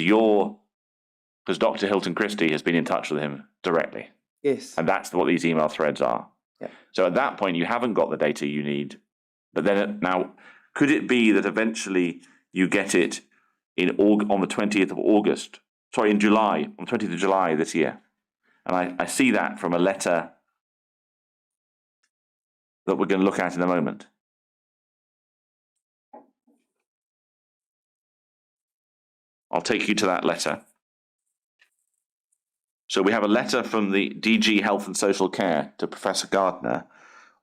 Dr. Hilton Christie has been in touch with him directly. Yes. And that's what these email threads are. Yeah. So at that point, you haven't got the data you need. But then now, could it be that eventually you get it on the 20th of August? Sorry, in July, on the 20th of July this year. And I see that from a letter that we're going to look at in a moment. I'll take you to that letter. So we have a letter from the DG Health and Social Care to Professor Gardner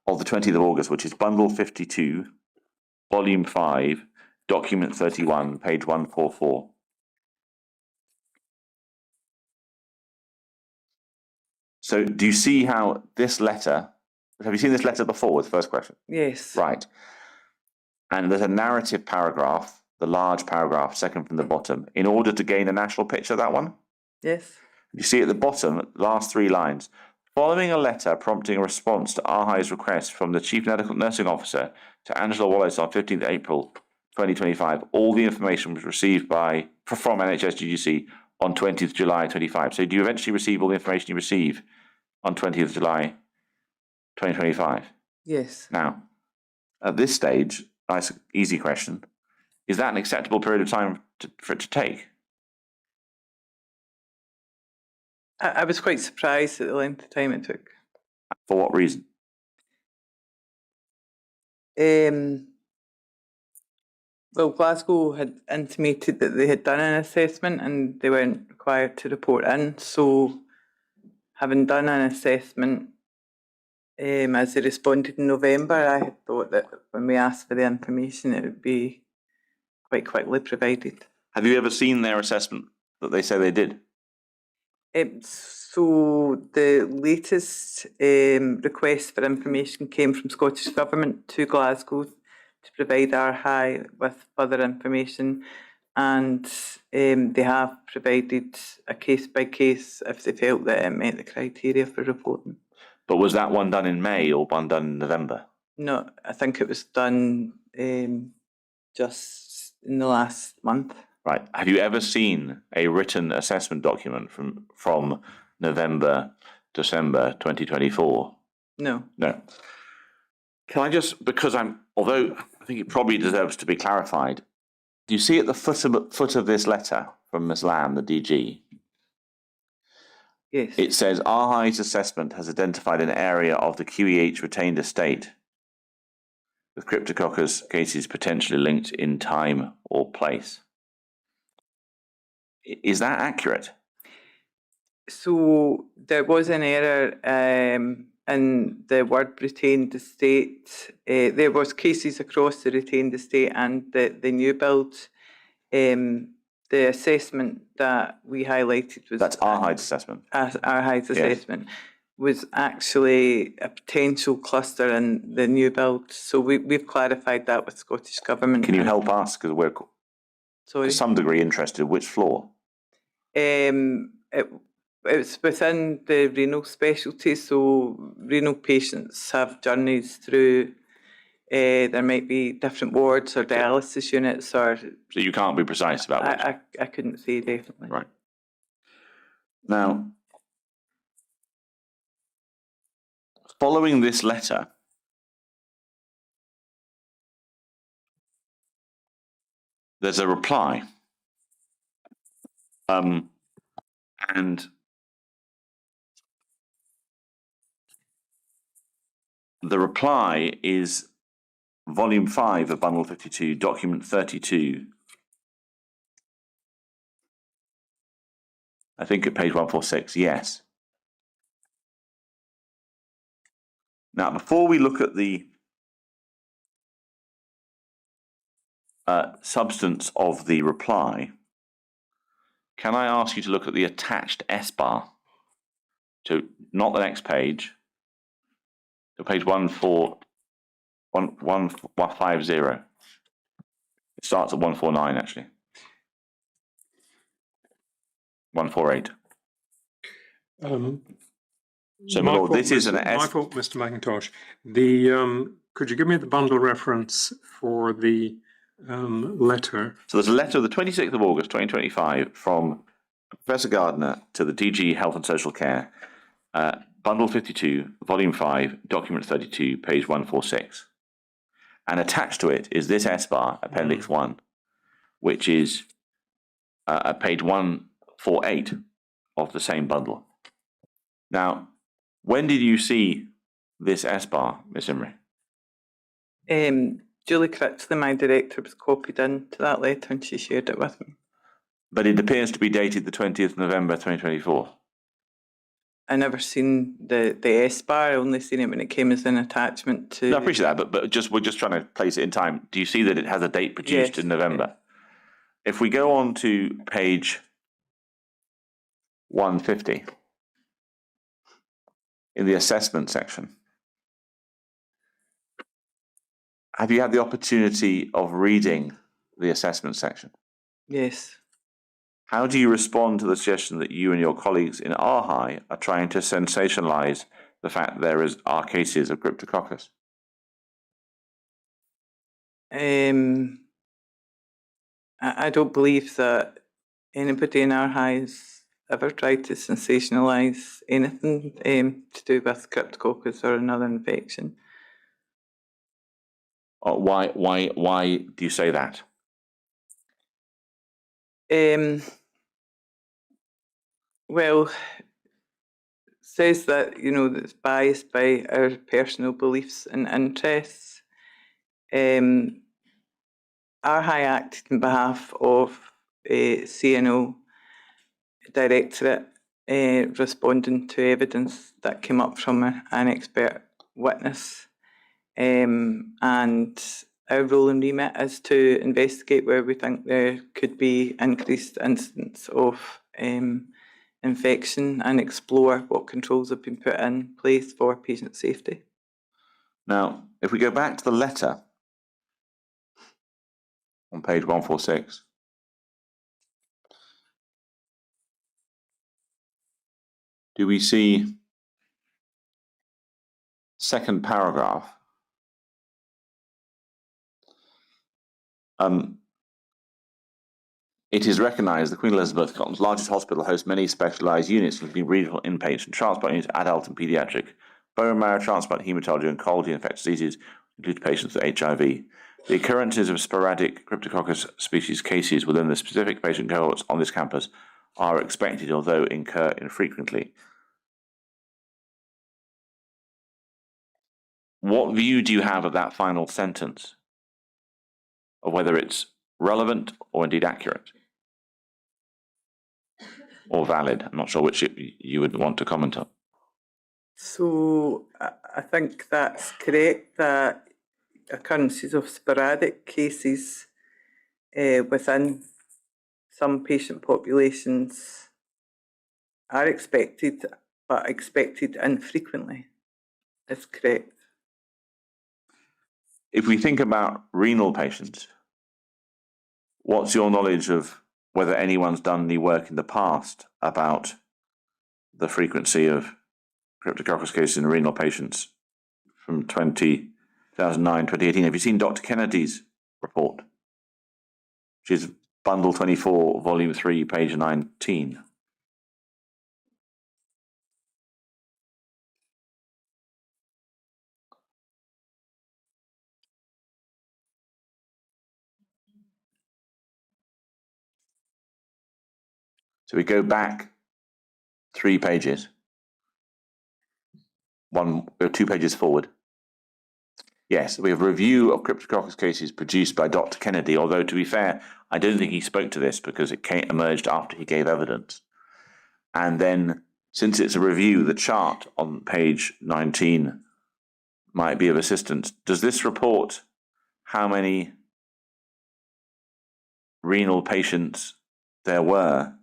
of the 20th of August, which is bundle 52, volume 5, document 31, page 144. So do you see how this letter, have you seen this letter before, was the first question? Yes. Right. And there's a narrative paragraph, the large paragraph, second from the bottom, in order to gain a national picture of that one. Yes. You see at the bottom, last 3 lines, following a letter prompting a response to RHI's request from the Chief Medical Nursing Officer to Angela Wallace on 15th April 2025, all the information was received from NHS GGC on 20th July 25. So do you eventually receive all the information you receive on 20th July 2025? Yes. Now, at this stage, nice, easy question, is that an acceptable period of time for it to take? I was quite surprised at the length of time it took. For what reason? Well, Glasgow had intimated that they had done an assessment and they weren't required to report in. So, having done an assessment, as they responded in November, I had thought that when we asked for the information, it would be quite quickly provided. Have you ever seen their assessment that they say they did? So the latest request for information came from Scottish Government to Glasgow to provide our high with further information, and they have provided a case by case if they felt that it met the criteria for reporting. But was that one done in May or one done in November? No, I think it was done just in the last month. Right. Have you ever seen a written assessment document from November, December 2024? No. No. Can I just, because although I think it probably deserves to be clarified, do you see at the foot of this letter from Ms. Lamb, the DG? Yes. It says, RHI's assessment has identified an area of the QEH retained estate with Cryptococcus cases potentially linked in time or place. Is that accurate? So there was an error in the word retained estate. There was cases across the retained estate and the new build. The assessment that we highlighted was... That's RHI's assessment. RHI's assessment was actually a potential cluster in the new build. So we've clarified that with Scottish Government. Can you help us? Because we're to some degree interested. Which floor? It's within the renal specialty, so renal patients have journeys through, there might be different wards or dialysis units or... So you can't be precise about which? I couldn't say definitely. Right. Now, following this letter, there's a reply. And the reply is volume 5 of bundle 52, document 32. I think at page 146, yes. Now, before we look at the substance of the reply, can I ask you to look at the attached S-bar? So not the next page, to page 150. It starts at 149, actually. 148. So, my lord, this is an S. My fault, Mr. McIntosh. Could you give me the bundle reference for the letter? So there's a letter of the 26th of August 2025 from Professor Gardner to the DG Health and Social Care, bundle 52, volume 5, document 32, page 146. And attached to it is this S-bar, appendix 1, which is at page 148 of the same bundle. Now, when did you see this S-bar, Miss Imrie? Julie Critchley, my director, was copied into that letter and she shared it with me. But it appears to be dated the 20th of November 2024. I never seen the S-bar, I only seen it when it came as an attachment to... No, I appreciate that, but we're just trying to place it in time. Do you see that it has a date produced in November? If we go on to page 150, in the assessment section, have you had the opportunity of reading the assessment section? Yes. How do you respond to the suggestion that you and your colleagues in RHI are trying to sensationalize the fact there are cases of Cryptococcus? I don't believe that anybody in RHI has ever tried to sensationalise anything to do with Cryptococcus or another infection. Why do you say that? Well, says that, that it's biased by our personal beliefs and interests. RHI acted on behalf of CNO Directorate, responding to evidence that came up from an expert witness. And our role in remit is to investigate where we think there could be increased incidence of infection and explore what controls have been put in place for patient safety. Now, if we go back to the letter on page 146, do we see second paragraph? It is recognised the Queen Elizabeth, Scotland's largest hospital, hosts many specialised units, including regional inpatient transplant units, adult and paediatric, bone marrow transplant, haematology, oncology, infectious diseases, include patients with HIV. The occurrences of sporadic Cryptococcus species cases within the specific patient cohorts on this campus are expected, although incur infrequently. What view do you have of that final sentence, of whether it's relevant or indeed accurate or valid? I'm not sure which you would want to comment on. So I think that's correct, that occurrences of sporadic cases within some patient populations are expected, but expected infrequently. That's correct. If we think about renal patients, what's your knowledge of whether anyone's done any work in the past about the frequency of Cryptococcus cases in renal patients from 2009, 2018? Have you seen Dr. Kennedy's report? Which is Bundle 24, Volume 3, page 19. So we go back 3 pages. Go 2 pages forward. Yes, we have a review of Cryptococcus cases produced by Dr. Kennedy, although to be fair, I don't think he spoke to this because it emerged after he gave evidence. And then, since it's a review, the chart on page 19 might be of assistance. Does this report how many renal patients there were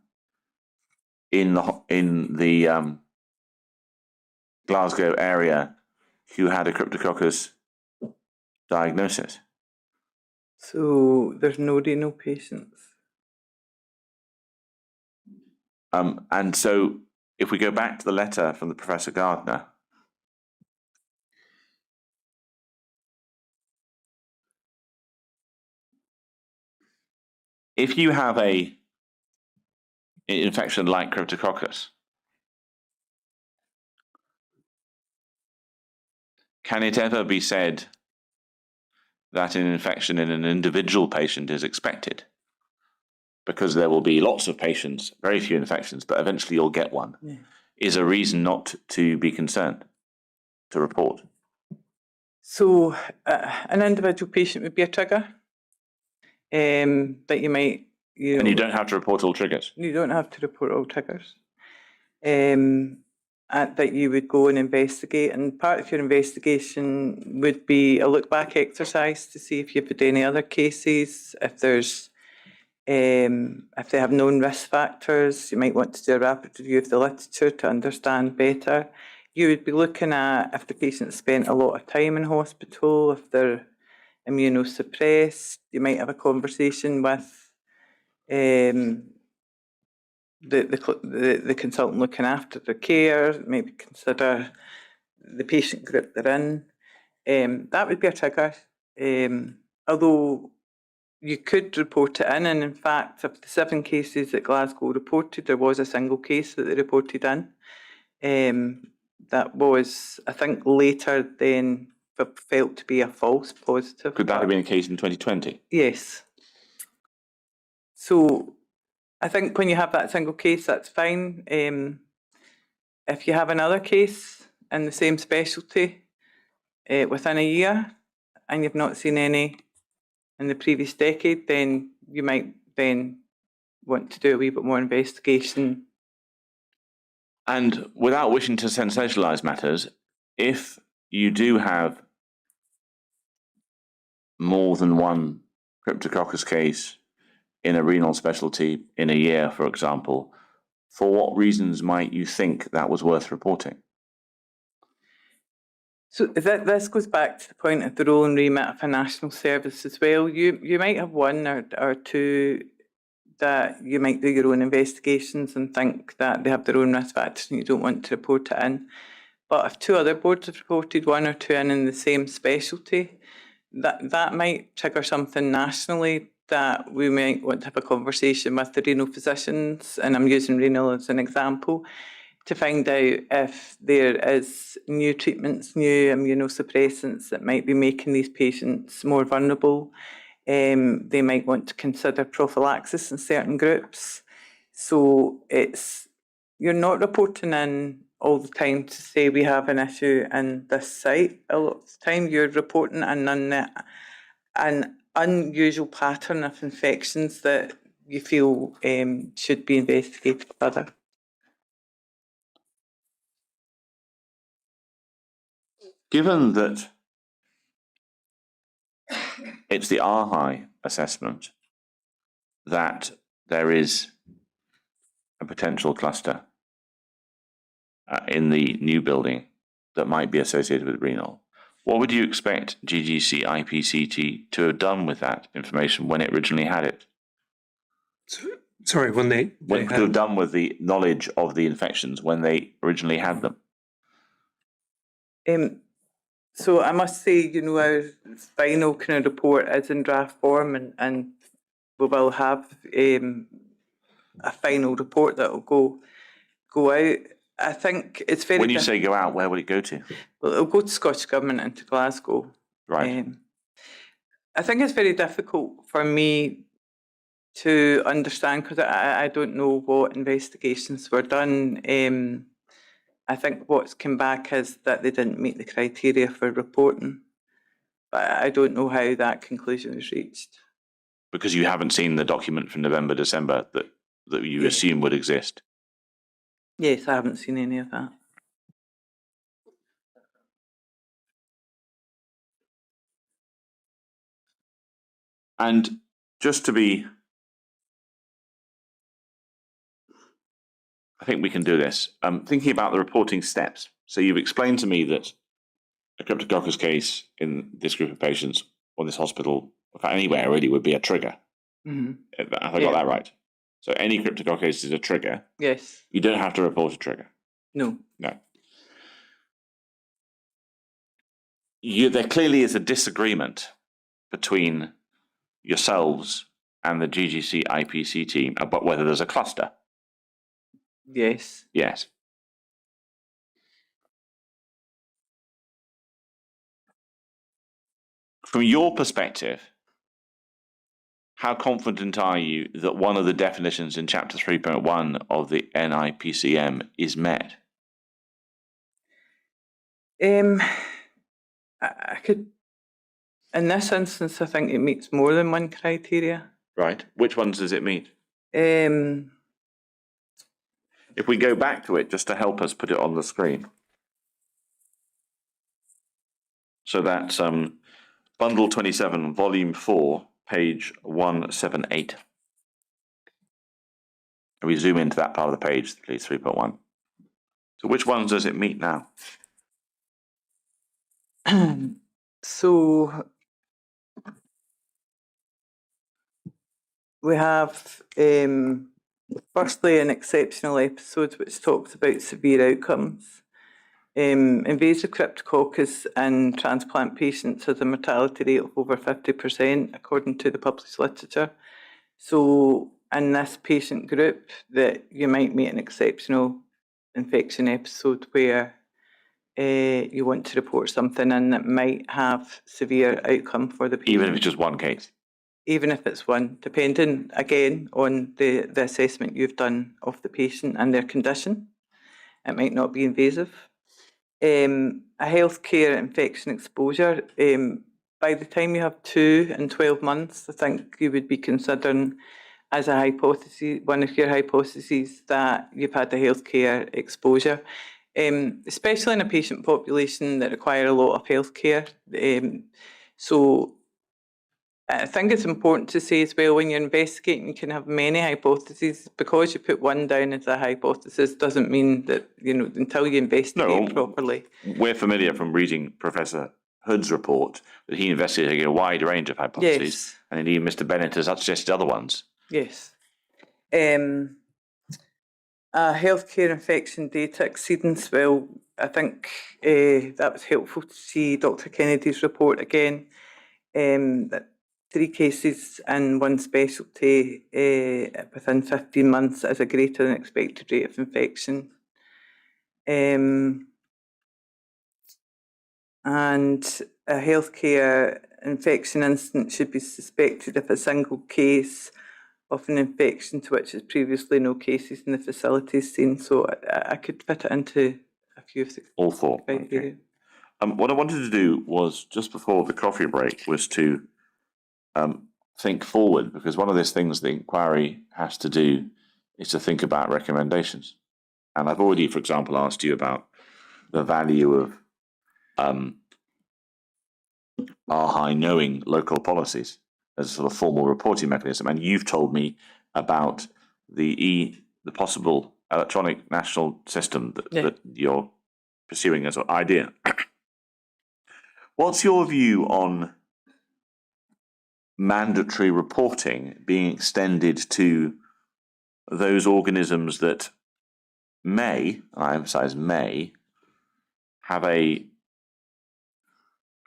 in the Glasgow area who had a Cryptococcus diagnosis? So there's no renal patients. And so if we go back to the letter from the Professor Gardner, if you have an infection like Cryptococcus, can it ever be said that an infection in an individual patient is expected? Because there will be lots of patients, very few infections, but eventually you'll get one. Yeah. Is a reason not to be concerned, to report? So an individual patient would be a trigger that you might... And you don't have to report all triggers? You don't have to report all triggers. That you would go and investigate, and part of your investigation would be a look back exercise to see if you've had any other cases, if there's if they have known risk factors. You might want to do a rapid review of the literature to understand better. You would be looking at if the patient spent a lot of time in hospital, if they're immunosuppressed. You might have a conversation with the consultant looking after their care, maybe consider the patient group they're in. That would be a trigger. Although you could report it in, and in fact, of the 7 cases that Glasgow reported, there was a single case that they reported in. That was, I think, later then felt to be a false positive. Could that have been a case in 2020? Yes. So I think when you have that single case, that's fine. If you have another case in the same specialty within a year and you've not seen any in the previous decade, then you might then want to do a wee bit more investigation. And without wishing to sensationalise matters, if you do have more than one Cryptococcus case in a renal specialty in a year, for example, for what reasons might you think that was worth reporting? So this goes back to the point of the role and remit of a national service as well. You might have one or two that you might do your own investigations and think that they have their own risk factors and you don't want to report it in. But if two other boards have reported one or two in the same specialty, that might trigger something nationally that we might want to have a conversation with the renal physicians, and I'm using renal as an example, to find out if there is new treatments, new immunosuppressants that might be making these patients more vulnerable. They might want to consider prophylaxis in certain groups. So you're not reporting in all the time to say we have an issue in this site. A lot of the time you're reporting in an unusual pattern of infections that you feel should be investigated further. Given that it's the RHI assessment that there is a potential cluster in the new building that might be associated with renal, what would you expect GGC IPCT to have done with that information when it originally had it? Sorry, when they What could have done with the knowledge of the infections when they originally had them? So I must say, our final kind of report is in draft form, and we will have a final report that will go out. I think it's very. When you say go out, where would it go to? Well, it'll go to Scottish Government and to Glasgow. Right. I think it's very difficult for me to understand because I don't know what investigations were done. I think what's come back is that they didn't meet the criteria for reporting, but I don't know how that conclusion was reached. Because you haven't seen the document from November, December that you assume would exist. Yes, I haven't seen any of that. And just to be, I think we can do this. Thinking about the reporting steps. So you've explained to me that a Cryptococcus case in this group of patients or this hospital, in fact, anywhere really, would be a trigger. Mm-hmm. Have I got that right? So any Cryptococcus case is a trigger. Yes. You don't have to report a trigger. No. No. There clearly is a disagreement between yourselves and the GGC IPC team about whether there's a cluster. Yes. Yes. From your perspective, how confident are you that one of the definitions in Chapter 3.1 of the NIPCM is met? I could, in this instance, I think it meets more than one criteria. Right. Which ones does it meet? Um, If we go back to it, just to help us put it on the screen. So that's Bundle 27, Volume 4, page 178. Can we zoom into that part of the page, please, 3.1. So which ones does it meet now? So we have firstly an exceptional episode which talks about severe outcomes. Invasive Cryptococcus in transplant patients has a mortality rate of over 50% according to the published literature. So in this patient group that you might meet an exceptional infection episode where you want to report something in that might have severe outcome for the patient. Even if it's just one case? Even if it's one, depending again on the assessment you've done of the patient and their condition. It might not be invasive. A healthcare infection exposure, by the time you have 2 in 12 months, I think you would be considering as a hypothesis, one of your hypotheses that you've had a healthcare exposure. especially in a patient population that require a lot of healthcare. So I think it's important to say as well, when you're investigating, you can have many hypotheses. Because you put one down as a hypothesis doesn't mean that, until you investigate properly. We're familiar from reading Professor Hood's report that he investigated a wide range of hypotheses. Yes. And indeed Mr. Bennett has suggested other ones. Yes. Healthcare infection data exceedance, well, I think that was helpful to see Dr. Kennedy's report again. That 3 cases in one specialty within 15 months is a greater than expected rate of infection. And a healthcare infection incident should be suspected if a single case of an infection to which there's previously no cases in the facility is seen. So I could fit it into a few of the All 4. criteria. Okay. What I wanted to do was, just before the coffee break, was to think forward, because one of those things the inquiry has to do is to think about recommendations. And I've already, for example, asked you about the value of RHI knowing local policies as a sort of formal reporting mechanism. And you've told me about the possible electronic national system that you're pursuing as an idea. What's your view on mandatory reporting being extended to those organisms that may, and I emphasize may, have a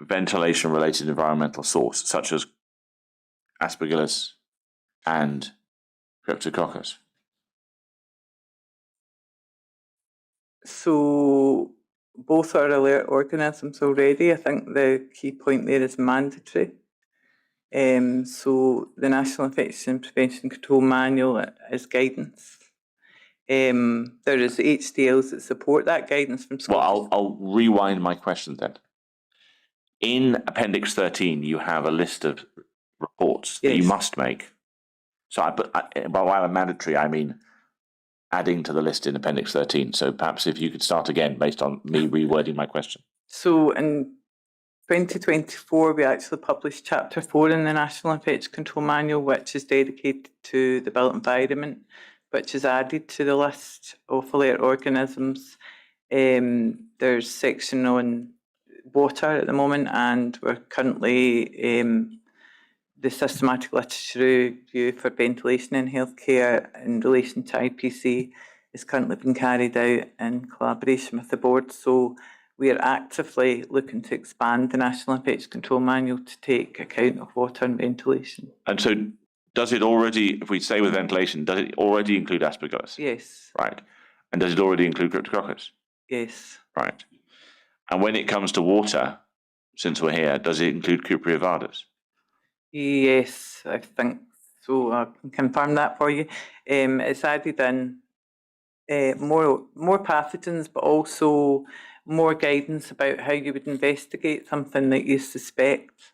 ventilation-related environmental source, such as Aspergillus and Cryptococcus? So both are alert organisms already. I think the key point there is mandatory. So the National Infection Prevention Control Manual is guidance. There is HDLs that support that guidance from Scottish. Well, I'll rewind my question then. In Appendix 13, you have a list of reports that you must make. So while I'm mandatory, I mean adding to the list in Appendix 13. So perhaps if you could start again based on me rewording my question. So in 2024, we actually published Chapter 4 in the National Infection Control Manual, which is dedicated to the built environment, which is added to the list of alert organisms. There's a section on water at the moment, and we're currently the systematic literature review for ventilation in healthcare in relation to IPC is currently being carried out in collaboration with the board. So we are actively looking to expand the National Infection Control Manual to take account of water and ventilation. And so does it already, if we stay with ventilation, does it already include Aspergillus? Yes. Right. And does it already include Cryptococcus? Yes. Right. And when it comes to water, since we're here, does it include Cupria vardus? Yes, I think so. I can confirm that for you. It's added in more pathogens, but also more guidance about how you would investigate something that you suspect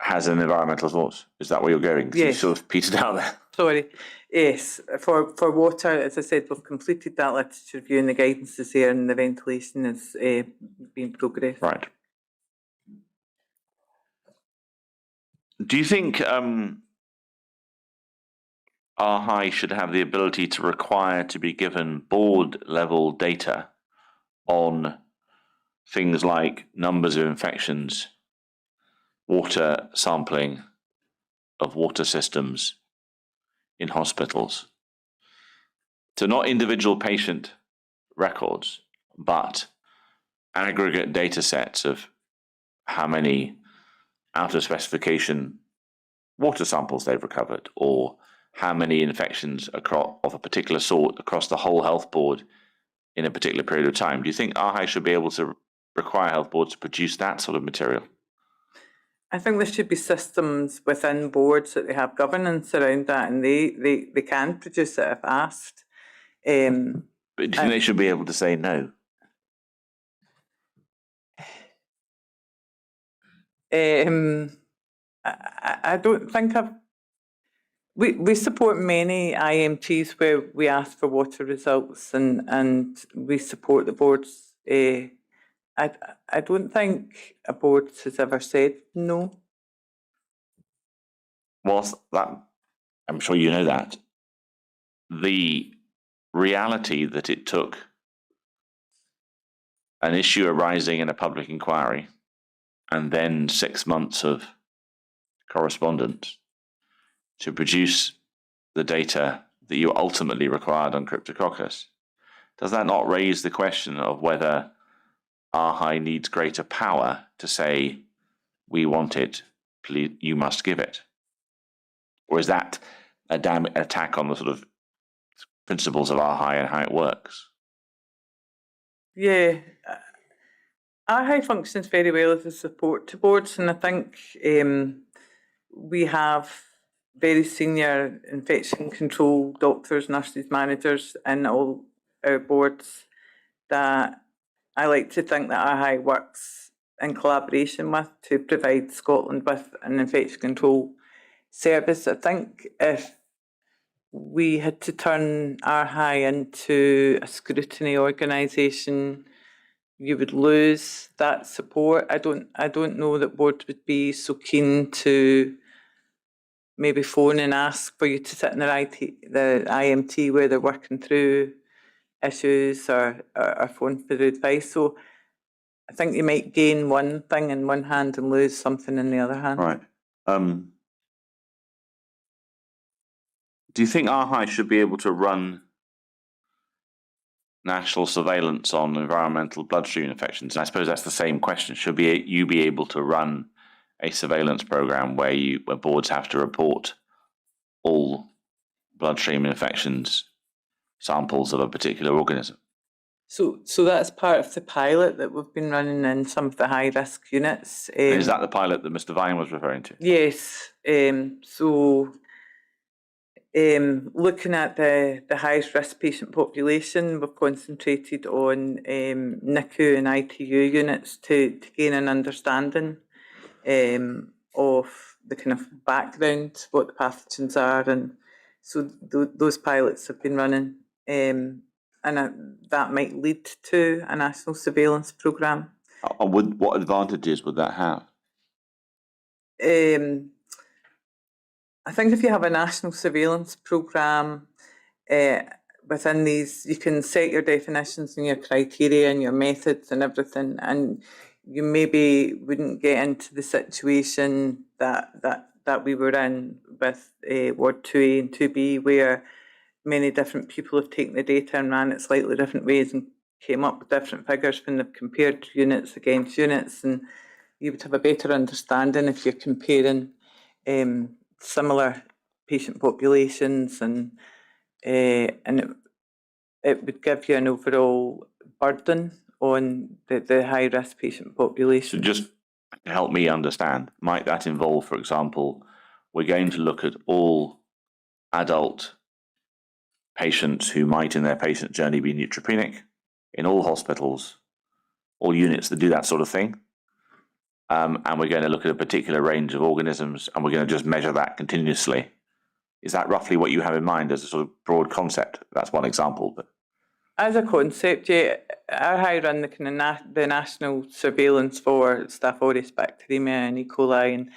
has an environmental source. Is that where you're going? Yes. You sort of petered out there. Sorry. Yes, for water, as I said, we've completed that literature review and the guidance is there, and the ventilation is being progressed. Right. Do you think RHI should have the ability to require to be given board-level data on things like numbers of infections, water sampling of water systems in hospitals? So not individual patient records, but aggregate data sets of how many out of specification water samples they've recovered, or how many infections of a particular sort across the whole health board in a particular period of time. Do you think RHI should be able to require health boards to produce that sort of material? I think there should be systems within boards that they have governance around that, and they can produce it if asked. But do you think they should be able to say no? I don't think We support many IMTs where we ask for water results, and we support the boards. I don't think a board has ever said no. Whilst that, I'm sure you know that, the reality that it took an issue arising in a public inquiry and then 6 months of correspondence to produce the data that you ultimately required on Cryptococcus, does that not raise the question of whether RHI needs greater power to say, we want it, please, you must give it? Or is that a damn attack on the sort of principles of RHI and how it works? Yeah, RHI functions very well as a support to boards, and I think we have very senior infection control doctors, nurses, managers in all our boards that I like to think that RHI works in collaboration with to provide Scotland with an infection control service. I think if we had to turn RHI into a scrutiny organisation, you would lose that support. I don't know that boards would be so keen to maybe phone and ask for you to sit in the IMT where they're working through issues or phone for advice. So I think you might gain one thing in one hand and lose something in the other hand. Right. Do you think RHI should be able to run national surveillance on environmental bloodstream infections? And I suppose that's the same question. Should you be able to run a surveillance program where boards have to report all bloodstream infections samples of a particular organism? So that's part of the pilot that we've been running in some of the high risk units. Is that the pilot that Mr. Vine was referring to? Yes. Looking at the highest risk patient population, we've concentrated on NICU and ITU units to gain an understanding of the kind of background, what the pathogens are, and so those pilots have been running, and that might lead to a national surveillance programme. What advantages would that have? I think if you have a national surveillance programme, within these, you can set your definitions and your criteria and your methods and everything, and you maybe wouldn't get into the situation that we were in with Ward 2A and 2B, where many different people have taken the data and ran it slightly different ways and came up with different figures when they've compared units against units, and you would have a better understanding if you're comparing similar patient populations, and it would give you an overall burden on the high risk patient population. So just to help me understand, might that involve, for example, we're going to look at all adult patients who might in their patient journey be neutropenic in all hospitals, all units that do that sort of thing? And we're going to look at a particular range of organisms and we're going to just measure that continuously. Is that roughly what you have in mind as a sort of broad concept? That's one example. But as a concept, yeah, RHI run the national surveillance for Staph aureus bacteremia and E. coli and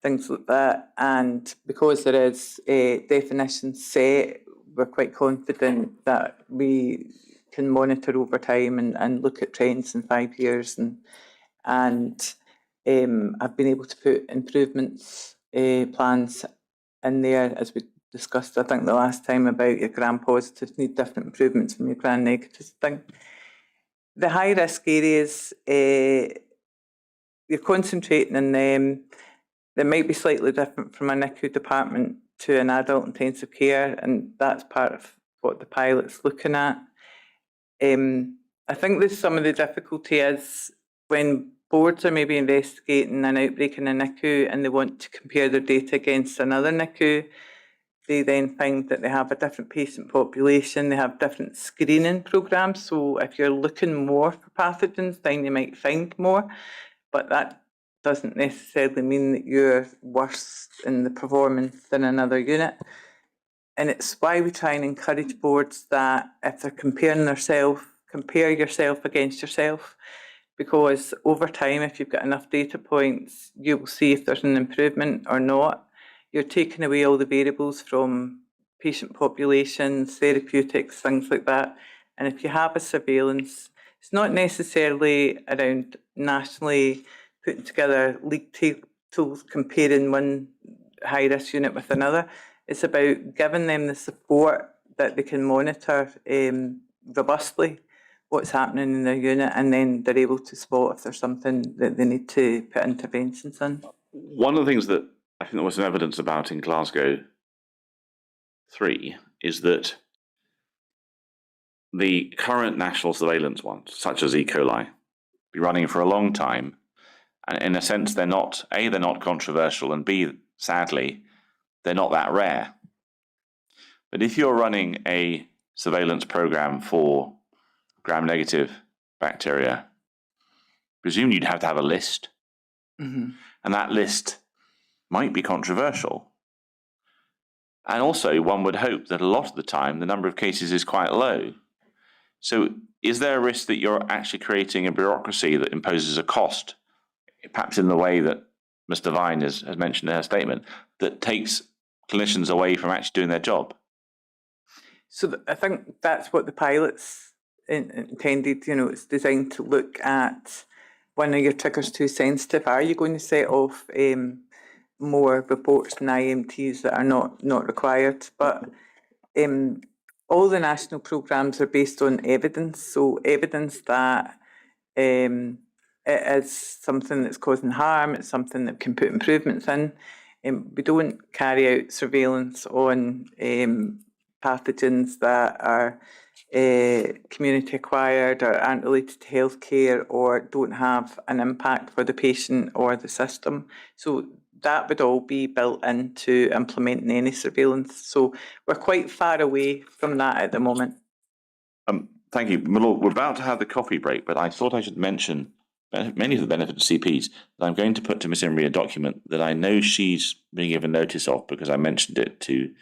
things like that. And because there is a definition set, we're quite confident that we can monitor over time and look at trends in 5 years. And I've been able to put improvements plans in there, as we discussed, I think, the last time, about your gram-positives need different improvements from your gram-negatives thing. The high-risk areas, you're concentrating on them. They might be slightly different from a NICU department to an adult intensive care, and that's part of what the pilot's looking at. I think there's some of the difficulty is when boards are maybe investigating an outbreak in a NICU and they want to compare their data against another NICU, they then find that they have a different patient population, they have different screening programmes, so if you're looking more for pathogens, then you might find more, but that doesn't necessarily mean that you're worse in the performance than another unit. And it's why we try and encourage boards that if they're comparing themselves, compare yourself against yourself, because over time, if you've got enough data points, you'll see if there's an improvement or not. You're taking away all the variables from patient populations, therapeutics, things like that. And if you have a surveillance, it's not necessarily around nationally putting together league tables comparing one high-risk unit with another. It's about giving them the support that they can monitor robustly what's happening in their unit, and then they're able to spot if there's something that they need to put interventions in. One of the things that I think there was some evidence about in Glasgow 3 is that the current national surveillance ones, such as E. coli, be running for a long time. And in a sense, they're not controversial, and B, sadly, they're not that rare. But if you're running a surveillance program for gram-negative bacteria, presumably you'd have to have a list. Mm-hmm. And that list might be controversial. And also, one would hope that a lot of the time, the number of cases is quite low. So is there a risk that you're actually creating a bureaucracy that imposes a cost, perhaps in the way that Mr. Vine has mentioned in her statement, that takes clinicians away from actually doing their job? So I think that's what the pilot's intended. You know, it's designed to look at when are your triggers too sensitive? Are you going to set off more reports and IMTs that are not required? But all the national programmes are based on evidence. So evidence that it is something that's causing harm, it's something that can put improvements in. We don't carry out surveillance on pathogens that are community acquired or aren't related to healthcare or don't have an impact for the patient or the system. So that would all be built into implementing any surveillance. So we're quite far away from that at the moment. Thank you. My lord, we're about to have the coffee break, but I thought I should mention many of the benefits of CPs that I'm going to put to Miss Imrie a document that I know she's being given notice of because I mentioned it to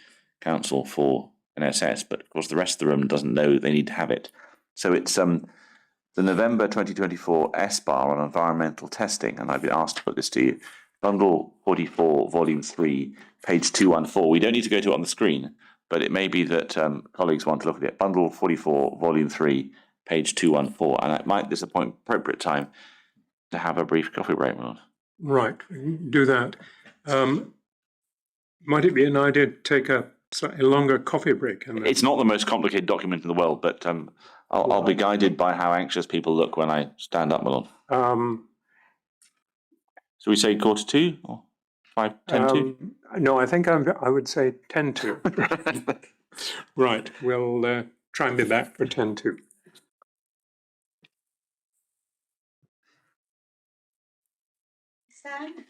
Council for NSS, but of course the rest of the room doesn't know they need to have it. So it's the November 2024 SBAR on environmental testing, and I've been asked to put this to you. Bundle 44, Volume 3, page 214. We don't need to go to it on the screen, but it may be that colleagues want to look at it. Bundle 44, Volume 3, page 214, and it might disappoint appropriate time to have a brief coffee break, my lord. Right, do that. Might it be an idea to take a slightly longer coffee break? It's not the most complicated document in the world, but I'll be guided by how anxious people look when I stand up, my lord. So we say 1:45 or 5:10 to? No, I think I would say 10 to. Right, we'll try and be back for 10 to. Stan?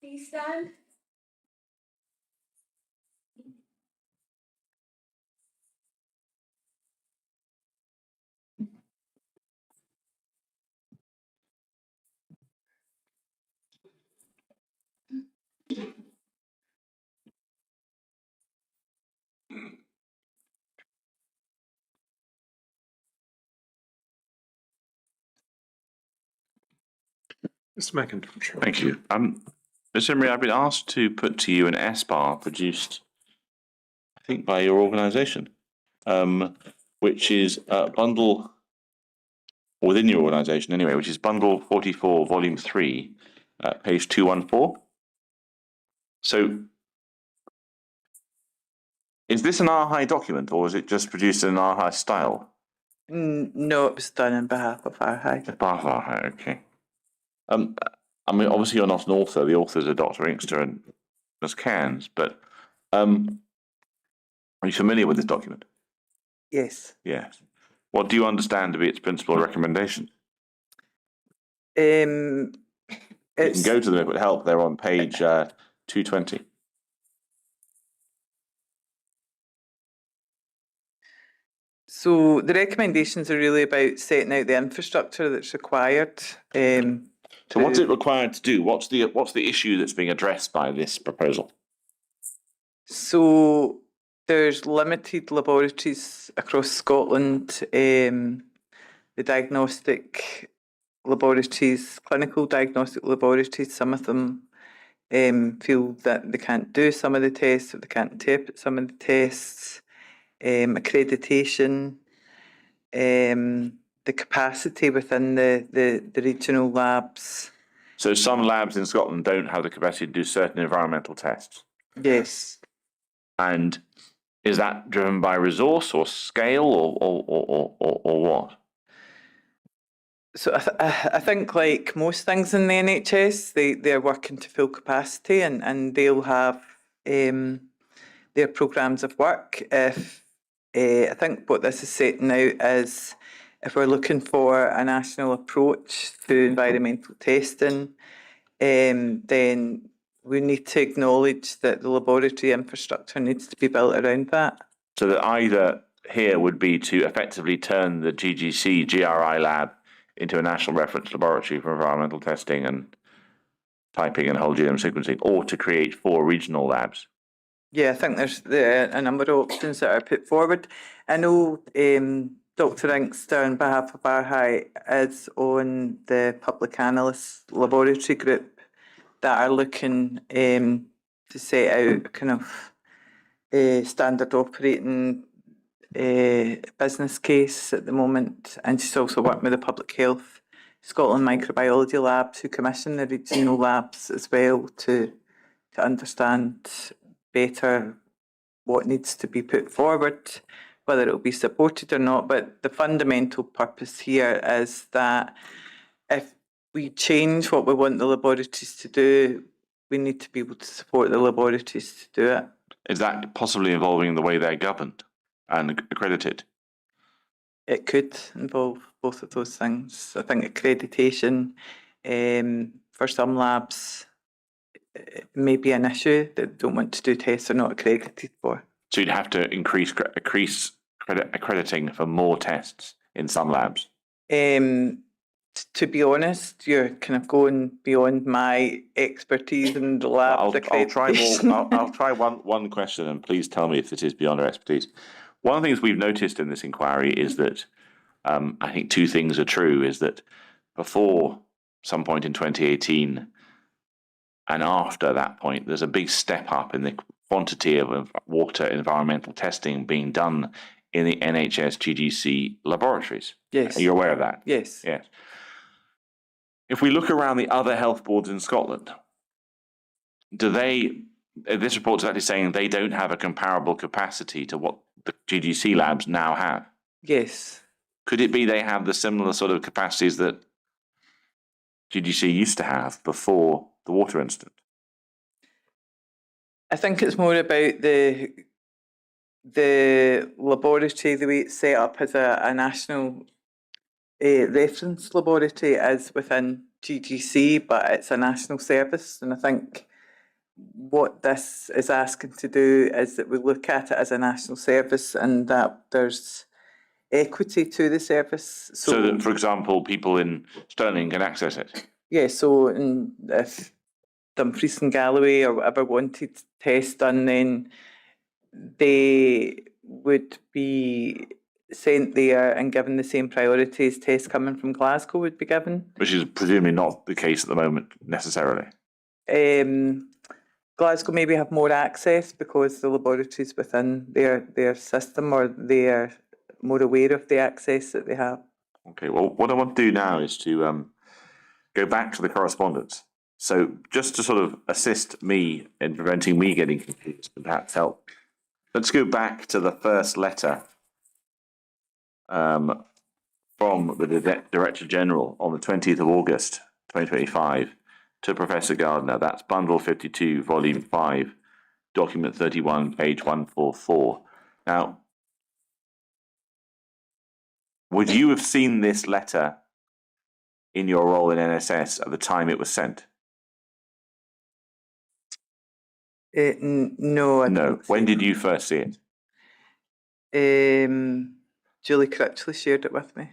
Please stand. Mr. McIntosh. Thank you. Ms. Imrie, I've been asked to put to you an S-bar produced, I think, by your organisation, which is bundle, within your organisation anyway, which is bundle 44, volume 3, page 214. So, is this an RHI document, or is it just produced in an RHI style? No, it was done on behalf of our high. Behalf of RHI, okay. I mean, obviously you're not an author. The authors are Dr. Inkster and Ms. Cairns, but are you familiar with this document? Yes. Yes. What do you understand to be its principal recommendation? You can It's go to them if it would help. They're on page 220. so the recommendations are really about setting out the infrastructure that's required. So what's it required to do? What's the issue that's being addressed by this proposal? So there's limited laboratories across Scotland. The diagnostic laboratories, clinical diagnostic laboratories, some of them feel that they can't do some of the tests, or they can't interpret some of the tests. Accreditation, the capacity within the regional labs. So some labs in Scotland don't have the capacity to do certain environmental tests. Yes. And is that driven by resource or scale or what? So I think, like most things in the NHS, they're working to full capacity, and they'll have their programmes of work. If I think what this is setting out is, if we're looking for a national approach to environmental testing, then we need to acknowledge that the laboratory infrastructure needs to be built around that. So that either here would be to effectively turn the GGC GRI lab into a national reference laboratory for environmental testing and typing and whole genome sequencing, or to create 4 regional labs. Yeah, I think there's a number of options that are put forward. I know Dr. Inkster, on behalf of RHI, is on the Public Analyst Laboratory Group that are looking to set out kind of standard operating business case at the moment. And she's also working with the Public Health Scotland Microbiology Labs, who commission the regional labs as well, to understand better what needs to be put forward, whether it will be supported or not. But the fundamental purpose here is that if we change what we want the laboratories to do, we need to be able to support the laboratories to do it. Is that possibly involving the way they're governed and accredited? It could involve both of those things. I think accreditation for some labs may be an issue that don't want to do tests they're not accredited for. So you'd have to increase accrediting for more tests in some labs. To be honest, you're kind of going beyond my expertise in the lab. I'll try one question, and please tell me if this is beyond our expertise. One of the things we've noticed in this inquiry is that I think 2 things are true. Is that before some point in 2018 and after that point, there's a big step up in the quantity of water environmental testing being done in the NHS GGC laboratories. Yes. Are you aware of that? Yes. Yes. If we look around the other health boards in Scotland, this report is actually saying they don't have a comparable capacity to what the GGC labs now have. Yes. Could it be they have the similar sort of capacities that GGC used to have before the water incident? I think it's more about the laboratory, the way it's set up as a national reference laboratory is within GGC, but it's a national service, and I think what this is asking to do is that we look at it as a national service and that there's equity to the service. So that, for example, people in Stirling can access it. Yeah, so if Dumfries and Galloway or whatever wanted tests done, then they would be sent there and given the same priorities tests coming from Glasgow would be given. Which is presumably not the case at the moment, necessarily. Glasgow maybe have more access because the laboratories within their system, or they're more aware of the access that they have. Okay, well, what I want to do now is to go back to the correspondence. So just to sort of assist me in preventing me getting confused and perhaps help, let's go back to the first letter from the Director General on the 20th of August, 2025 to Professor Gardner. That's Bundle 52, Volume 5, Document 31, page 144. Now, would you have seen this letter in your role in NSS at the time it was sent? No, I No. don't When see did you first see it? it. Julie Critchley shared it with me.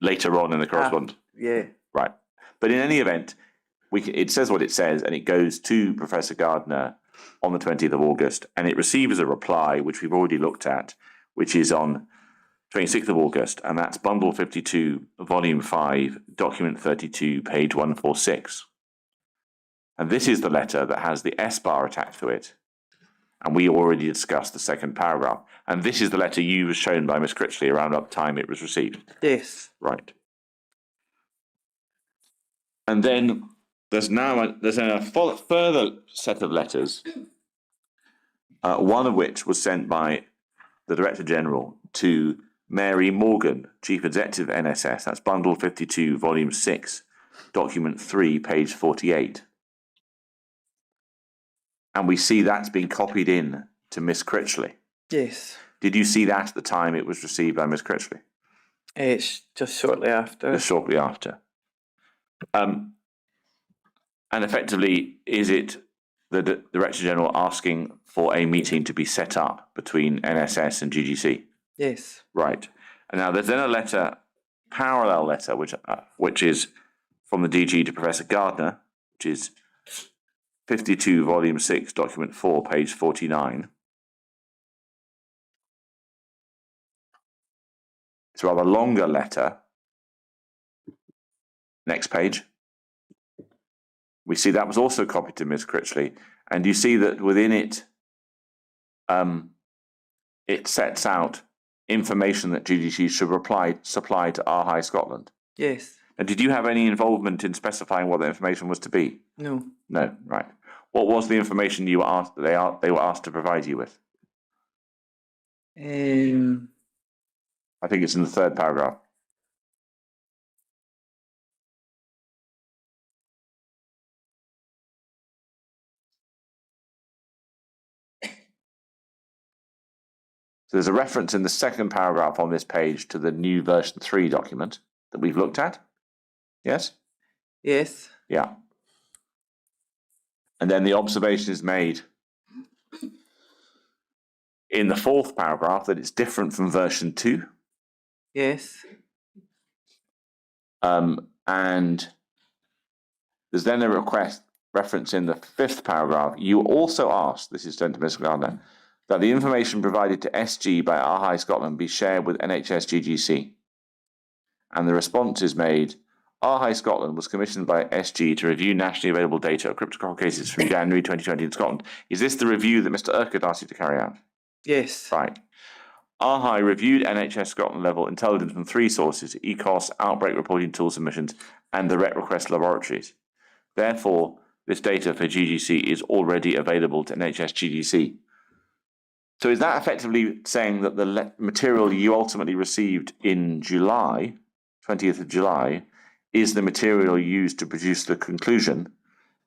Later on in the correspondence? Yeah. Right. But in any event, it says what it says, and it goes to Professor Gardner on the 20th of August, and it receives a reply, which we've already looked at, which is on 26th of August, and that's Bundle 52, Volume 5, Document 32, page 146. And this is the letter that has the S bar attached to it. And we already discussed the second paragraph. And this is the letter you was shown by Miss Critchley around the time it was received. Yes. Right. And then there's a further set of letters, one of which was sent by the Director General to Mary Morgan, Chief Executive NSS. That's Bundle 52, Volume 6, Document 3, page 48. And we see that's been copied in to Miss Critchley. Yes. Did you see that at the time it was received by Miss Critchley? It's just shortly after. Just shortly after. And effectively, is it the Director General asking for a meeting to be set up between NSS and GGC? Yes. Right. And now there's then a letter, parallel letter, which is from the DG to Professor Gardner, which is 52, Volume 6, Document 4, page 49. It's a rather longer letter. Next page. We see that was also copied to Ms. Critchley, and you see that within it, it sets out information that GGC should supply to our High Scotland. Yes. And did you have any involvement in specifying what the information was to be? No. No, right. What was the information you were asked? They were asked to provide you with. I think it's in the third paragraph. So there's a reference in the second paragraph on this page to the new version 3 document that we've looked at. Yes? Yes. Yeah. And then the observation is made in the fourth paragraph that it's different from version 2. Yes. And there's then a reference in the fifth paragraph. You also asked, this is sent to Ms. Gardner, that the information provided to SG by Our High Scotland be shared with NHS GGC. And the response is made, Our High Scotland was commissioned by SG to review nationally available data of cryptococcus cases from January 2020 in Scotland. Is this the review that Mr. Urquhart asked you to carry out? Yes. Right. Our High reviewed NHS Scotland level intelligence from 3 sources, ECOS, outbreak reporting tool submissions, and the RET request laboratories. Therefore, this data for GGC is already available to NHS GGC. So is that effectively saying that the material you ultimately received in July, 20th of July, is the material used to produce the conclusion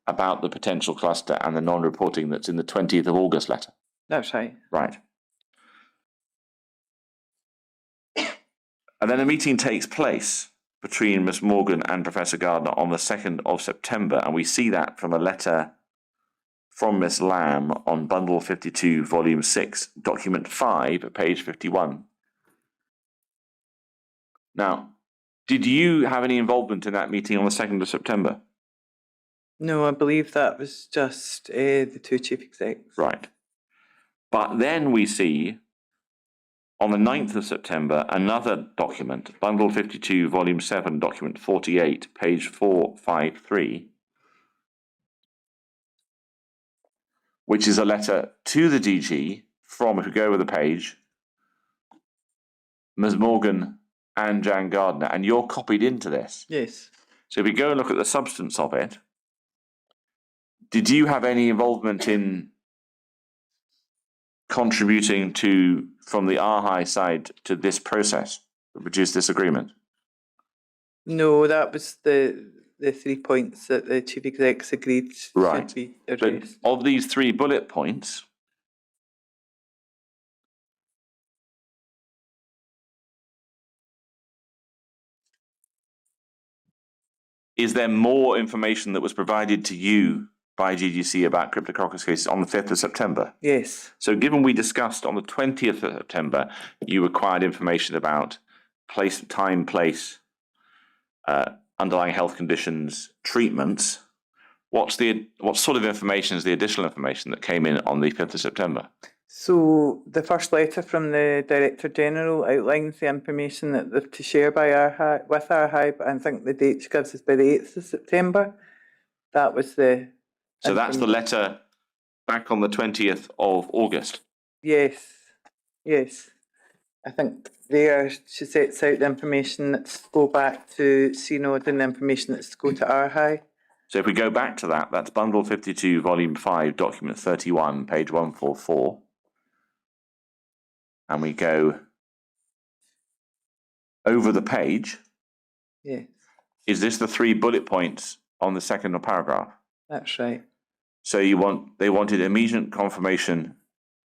about the potential cluster and the non-reporting that's in the 20th of August letter? That's right. Right. And then a meeting takes place between Ms. Morgan and Professor Gardner on the 2nd of September, and we see that from a letter from Miss Lamb on bundle 52, volume 6, document 5, page 51. Now, did you have any involvement in that meeting on the 2nd of September? No, I believe that was just the two chief execs. Right. But then we see on the 9th of September another document, bundle 52, volume 7, document 48, page 453, which is a letter to the DG from, if we go over the page, Ms. Morgan and Jan Gardner, and you're copied into this. Yes. So if we go and look at the substance of it, did you have any involvement in contributing to, from the RHI side, to this process that produced this agreement? No, that was the 3 points that the chief execs agreed Right. should be But addressed. of these 3 bullet points, is there more information that was provided to you by GGC about Cryptococcus cases on the 5th of September? Yes. So given we discussed on the 20th of September, you required information about place, time, place, underlying health conditions, treatments. What sort of information is the additional information that came in on the 5th of September? So the first letter from the Director General outlines the information that they're to share by with RHI, but I think the date she gives is by the 8th of September. That was the... So that's the letter back on the 20th of August? Yes, yes. I think there she sets out the information that's go back to CNOD and the information that's go to RHI. So if we go back to that, that's bundle 52, volume 5, document 31, page 144. And we go over the page. Yes, Is this the 3 bullet points on the second paragraph? that's right. So they wanted immediate confirmation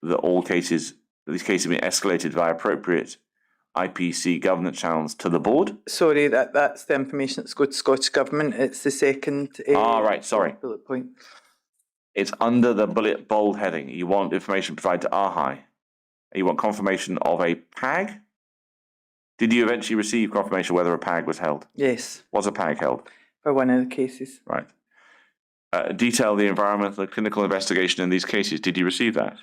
that these cases have been escalated via appropriate IPC governance channels to the board? Sorry, that's the information that's go to Scottish Government. It's the second Right, sorry. bullet point. It's under the bullet bold heading. You want information provided to RHI. You want confirmation of a PAG? Did you eventually receive confirmation whether a PAG was held? Yes, Was a PAG held? for one of the cases. Right. Detail the environmental and clinical investigation in these cases. Did you receive that?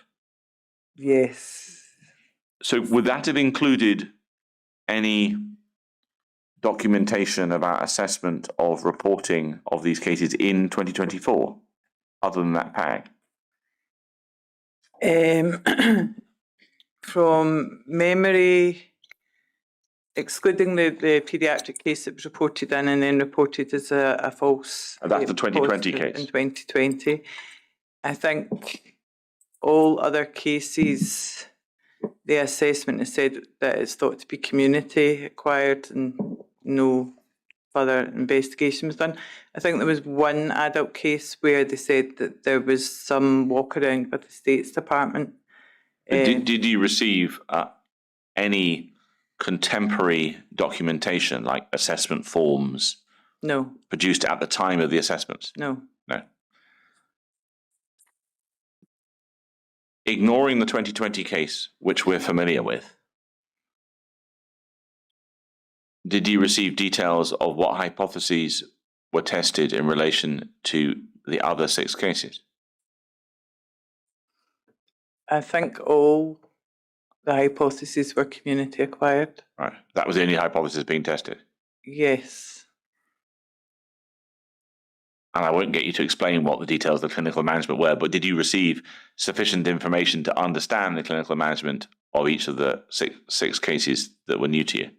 Yes. So would that have included any documentation about assessment of reporting of these cases in 2024, other than that PAG? From memory, excluding the paediatric case that was reported in and then reported as a false... That's the 2020 positive case. In 2020. I think all other cases, the assessment has said that it's thought to be community acquired and no further investigation was done. I think there was one adult case where they said that there was some walk around with the States Department. Did you receive any contemporary documentation, like assessment forms, No, produced at the time of the assessments? no. No. Ignoring the 2020 case, which we're familiar with, did you receive details of what hypotheses were tested in relation to the other 6 cases? I think all the hypotheses were community acquired. Right. That was the only hypothesis being tested. Yes. And I won't get you to explain what the details of the clinical management were, but did you receive sufficient information to understand the clinical management of each of the six cases that were new to you?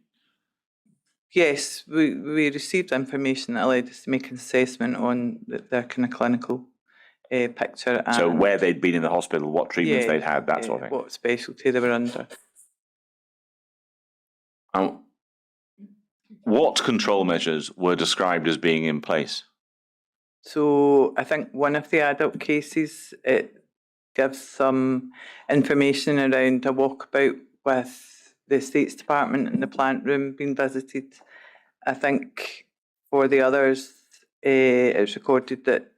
Yes, we received information that allowed us to make an assessment on their kind of clinical picture. And So where they'd been in the hospital, what treatments they'd had, that sort of thing. What specialty they were under. What control measures were described as being in place? So I think one of the adult cases, it gives some information around a walkabout with the States Department and the plant room being visited. I think for the others, it's recorded that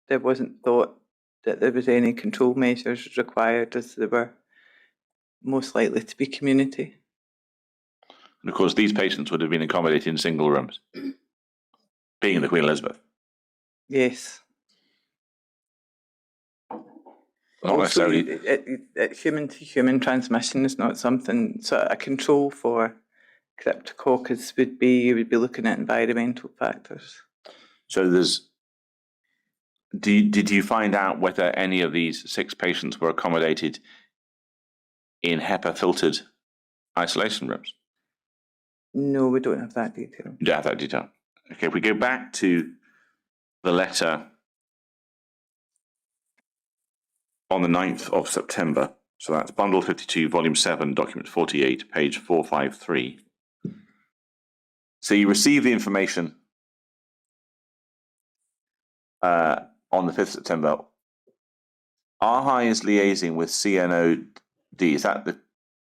there wasn't thought that there was any control measures required, as they were most likely to be community. And of course, these patients would have been accommodated in single rooms, being the Queen Elizabeth. Yes. Not Also, necessarily. human-to-human transmission is not something, so a control for Cryptococcus would be, you would be looking at environmental factors. So did you find out whether any of these 6 patients were accommodated in HEPA-filtered isolation rooms? No, we don't have that detail. You don't have that detail. Okay, if we go back to the letter on the 9th of September, so that's bundle 52, volume 7, document 48, page 453. So you received the information on the 5th of September. RHI is liaising with CNOD, is that the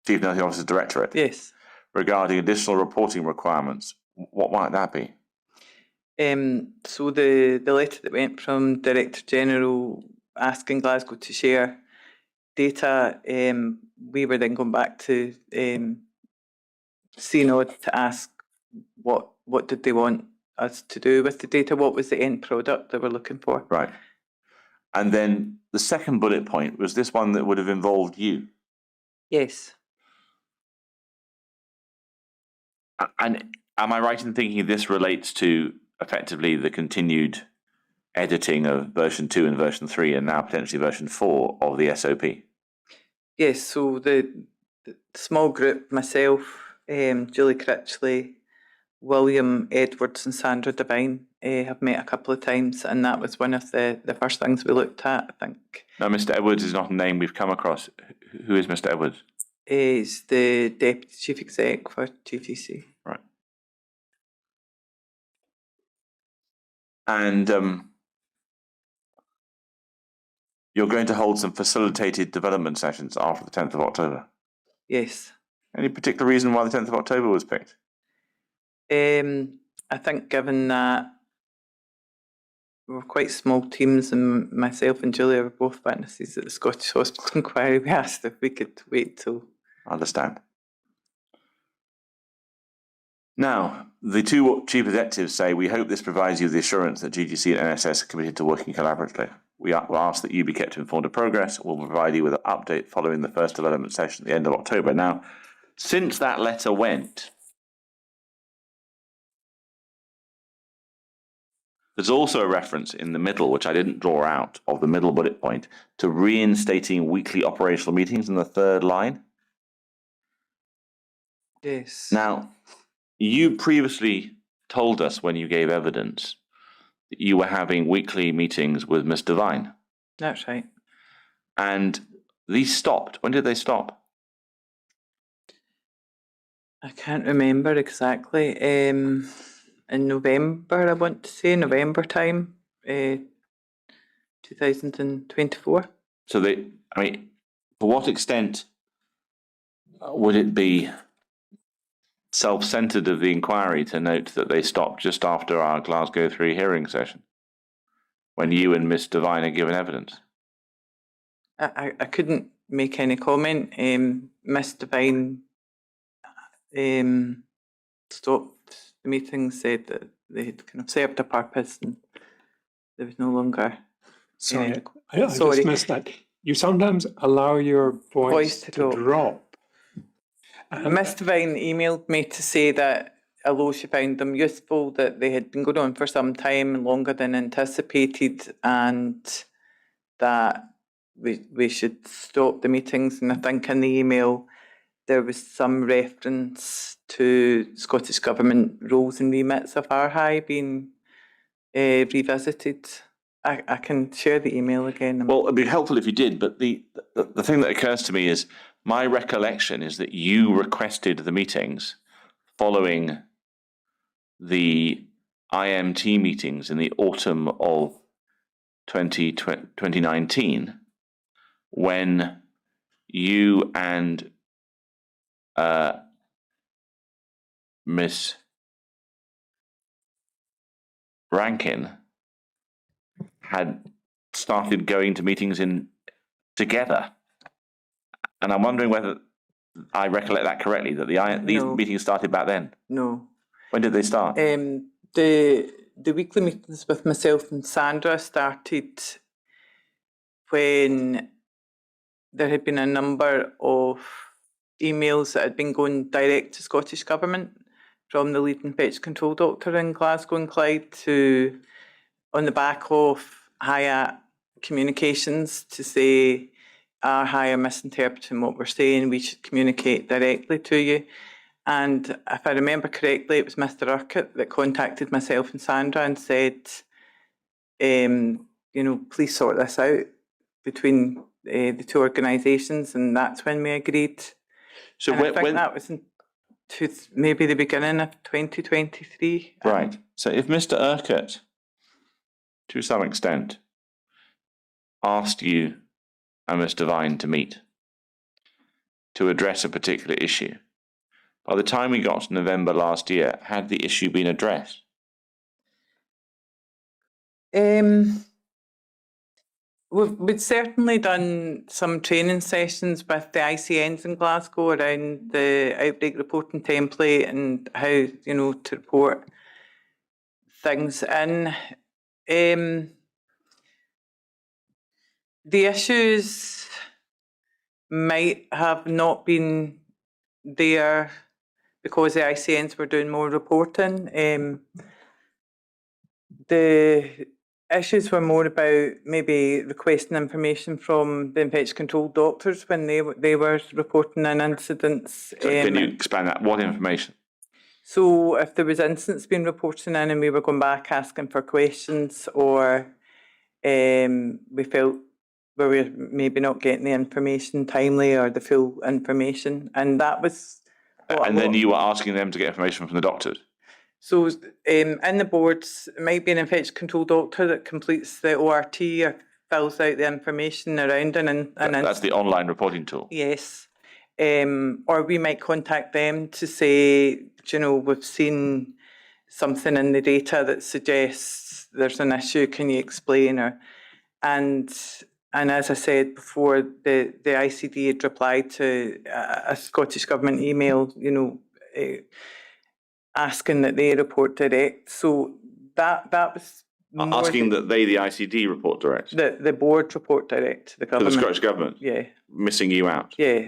Chief Nursing Officer's Directorate? Yes. Regarding additional reporting requirements. What might that be? So the letter that went from Director General asking Glasgow to share data, we were then going back to CNOD to ask what did they want us to do with the data, what was the end product they were looking for. Right. And then the second bullet point was this one that would have involved you. Yes. And am I right in thinking this relates to effectively the continued editing of version 2 and version 3 and now potentially version 4 of the SOP? Yes, so the small group, myself, Julie Critchley, William Edwards and Sandra Devine have met a couple of times, and that was one of the first things we looked at, I think. Now, Mr. Edwards is not a name we've come across. Who is Mr. Edwards? He's the Deputy Chief Exec for GTC. Right. And you're going to hold some facilitated development sessions after the 10th of October? Yes. Any particular reason why the 10th of October was picked? I think given that we were quite small teams and myself and Julia were both witnesses at the Scottish Hospital inquiry, we asked if we could wait till... I understand. Now, the 2 chief executives say, we hope this provides you the assurance that GTC and NSS are committed to working collaboratively. We ask that you be kept informed of progress. We'll provide you with an update following the first development session at the end of October. Now, since that letter went, there's also a reference in the middle, which I didn't draw out, of the middle bullet point, to reinstating weekly operational meetings in the 3rd line. Yes. Now, you previously told us when you gave evidence that you were having weekly meetings with Ms. Devine. That's right. And these stopped. When did they stop? I can't remember exactly. In November, I want to say, November time, 2024. So to what extent would it be self-centered of the inquiry to note that they stopped just after our Glasgow 3 hearing session, when you and Miss Devine are given evidence? I couldn't make any comment. Miss Devine stopped the meeting, said that they had kind of served a purpose and there was no longer... Sorry, I just missed that. You sometimes allow your voice to drop. Miss Devine emailed me to say that although she found them useful, that they had been going on for some time, longer than anticipated, and that we should stop the meetings. And I think in the email there was some reference to Scottish Government roles and remits of RHI being revisited. I can share the email again. Well, it'd be helpful if you did, but the thing that occurs to me is, my recollection is that you requested the meetings following the IMT meetings in the autumn of 2019, when you and Miss Rankin had started going to meetings together. And I'm wondering whether I recollect that correctly, that these No. meetings started back then. No. When did they start? The weekly meetings with myself and Sandra started when there had been a number of emails that had been going direct to Scottish Government from the lead infection control doctor in Glasgow and Clyde to, on the back of Hyatt communications, to say, our higher misinterpreting what we're saying, we should communicate directly to you. And if I remember correctly, it was Mr. Urquhart that contacted myself and Sandra and said, please sort this out between the two organisations, and that's when we agreed. So and I think that was in maybe the beginning of 2023. Right. So if Mr. Urquhart, to some extent, asked you and Mr. Vine to meet to address a particular issue, by the time we got to November last year, had the issue been addressed? We've certainly done some training sessions with the ICNs in Glasgow around the outbreak reporting template and how, to report things in. The issues might have not been there because the ICNs were doing more reporting. The issues were more about maybe requesting information from the infection control doctors when they were reporting in incidents. So can you expand that? What information? So if there was incidents being reported in and we were going back asking for questions, or we felt we were maybe not getting the information timely or the full information, and that was. And then you were asking them to get information from the doctors? So in the boards, it might be an infection control doctor that completes the ORT or fills out the information around That's the online reporting tool? Yes. Or we might contact them to say, we've seen something in the data that suggests there's an issue, can you explain? And as I said before, the ICD had replied to a Scottish Government email, asking that they report direct. So that was asking that they, the ICD, report direct? The board report direct to the government. To the Scottish Government? Yeah. Missing you out? Yeah.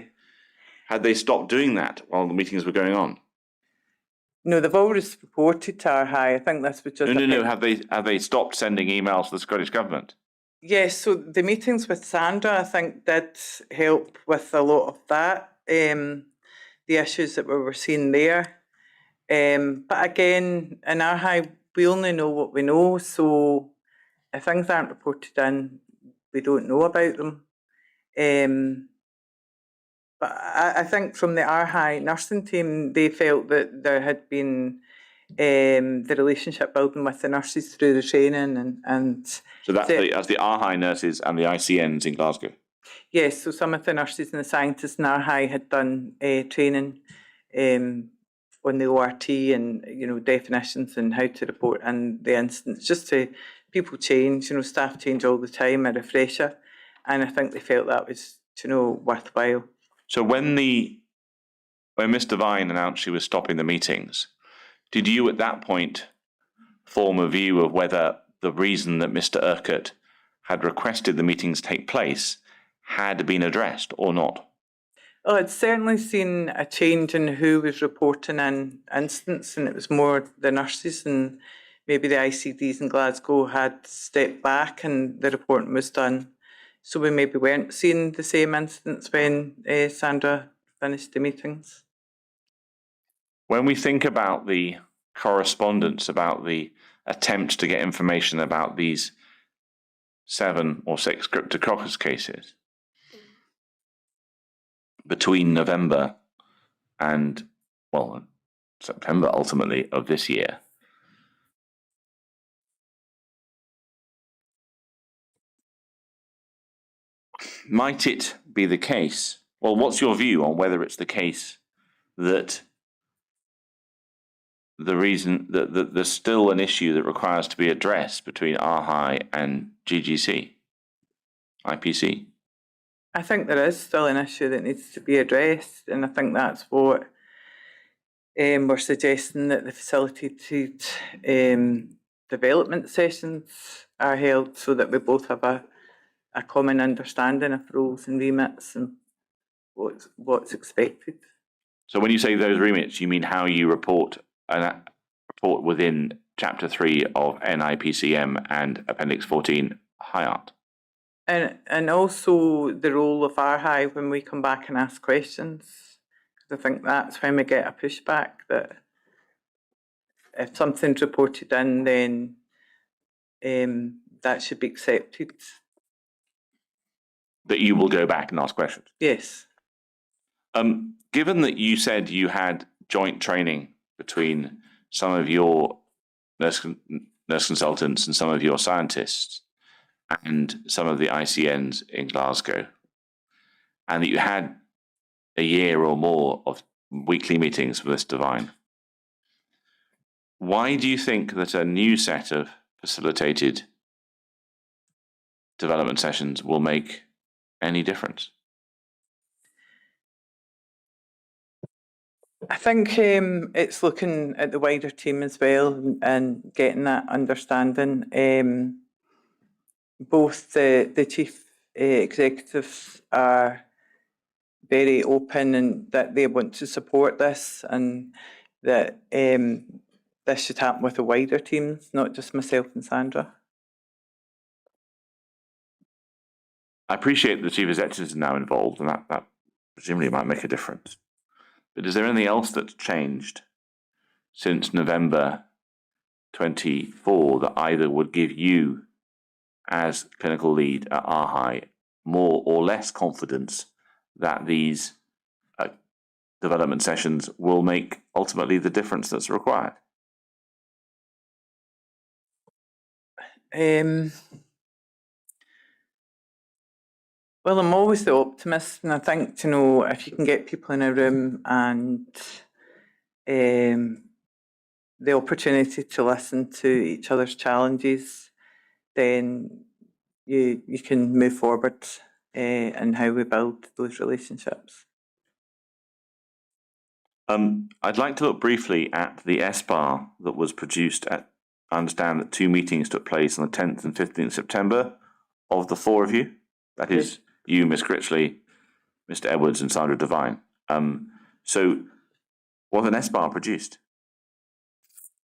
Had they stopped doing that while the meetings were going on? No, they've always reported to our high. I think this was just... No. Have they stopped sending emails to the Scottish Government? Yes, so the meetings with Sandra, I think, did help with a lot of that, the issues that we were seeing there. But again, in our high, we only know what we know, so if things aren't reported in, we don't know about them. But I think from the our high nursing team, they felt that there had been the relationship building with the nurses through the training and so that's the RHI nurses and the ICNs in Glasgow? Yes, so some of the nurses and the scientists in RHI had done training on the ORT and definitions and how to report in the instance, just to people change, staff change all the time, a refresher, and I think they felt that was worthwhile. So when Mr. Vine announced she was stopping the meetings, did you at that point form a view of whether the reason that Mr. Urquhart had requested the meetings take place had been addressed or not? Oh, I'd certainly seen a change in who was reporting in incidents, and it was more the nurses, and maybe the ICDs in Glasgow had stepped back and the reporting was done. So we maybe weren't seeing the same incidents when Sandra finished the meetings. When we think about the correspondence, about the attempt to get information about these 7 or 6 Cryptococcus cases between November and, September ultimately of this year, might it be the case, what's your view on whether it's the case that the reason that there's still an issue that requires to be addressed between RHI and GGC? IPC? I think there is still an issue that needs to be addressed, and I think that's what we're suggesting, that the facilitated development sessions are held so that we both have a common understanding of roles and remits and what's expected. So when you say those remits, you mean how you report within Chapter 3 of NIPCM and Appendix 14 High Art? And also the role of our high when we come back and ask questions. I think that's when we get a pushback, that if something's reported in, then that should be accepted. That you will go back and ask questions? Yes. Given that you said you had joint training between some of your nurse consultants and some of your scientists and some of the ICNs in Glasgow, and that you had a year or more of weekly meetings with this Divine, why do you think that a new set of facilitated development sessions will make any difference? I think it's looking at the wider team as well and getting that understanding. Both the chief executives are very open and that they want to support this, and that this should happen with the wider teams, not just myself and Sandra. I appreciate the chief executives are now involved, and that presumably might make a difference. But is there anything else that's changed since November 24 that either would give you, as clinical lead at RHI, more or less confidence that these development sessions will make ultimately the difference that's required? Well, I'm always the optimist, and I think, if you can get people in a room and the opportunity to listen to each other's challenges, then you can move forward in how we build those relationships. I'd like to look briefly at the SBAR that was produced I understand that 2 meetings took place on the 10th and 15th September of the 4 of you. That is you, Miss Critchley, Mr. Edwards, and Sandra Devine. So was an SBAR produced?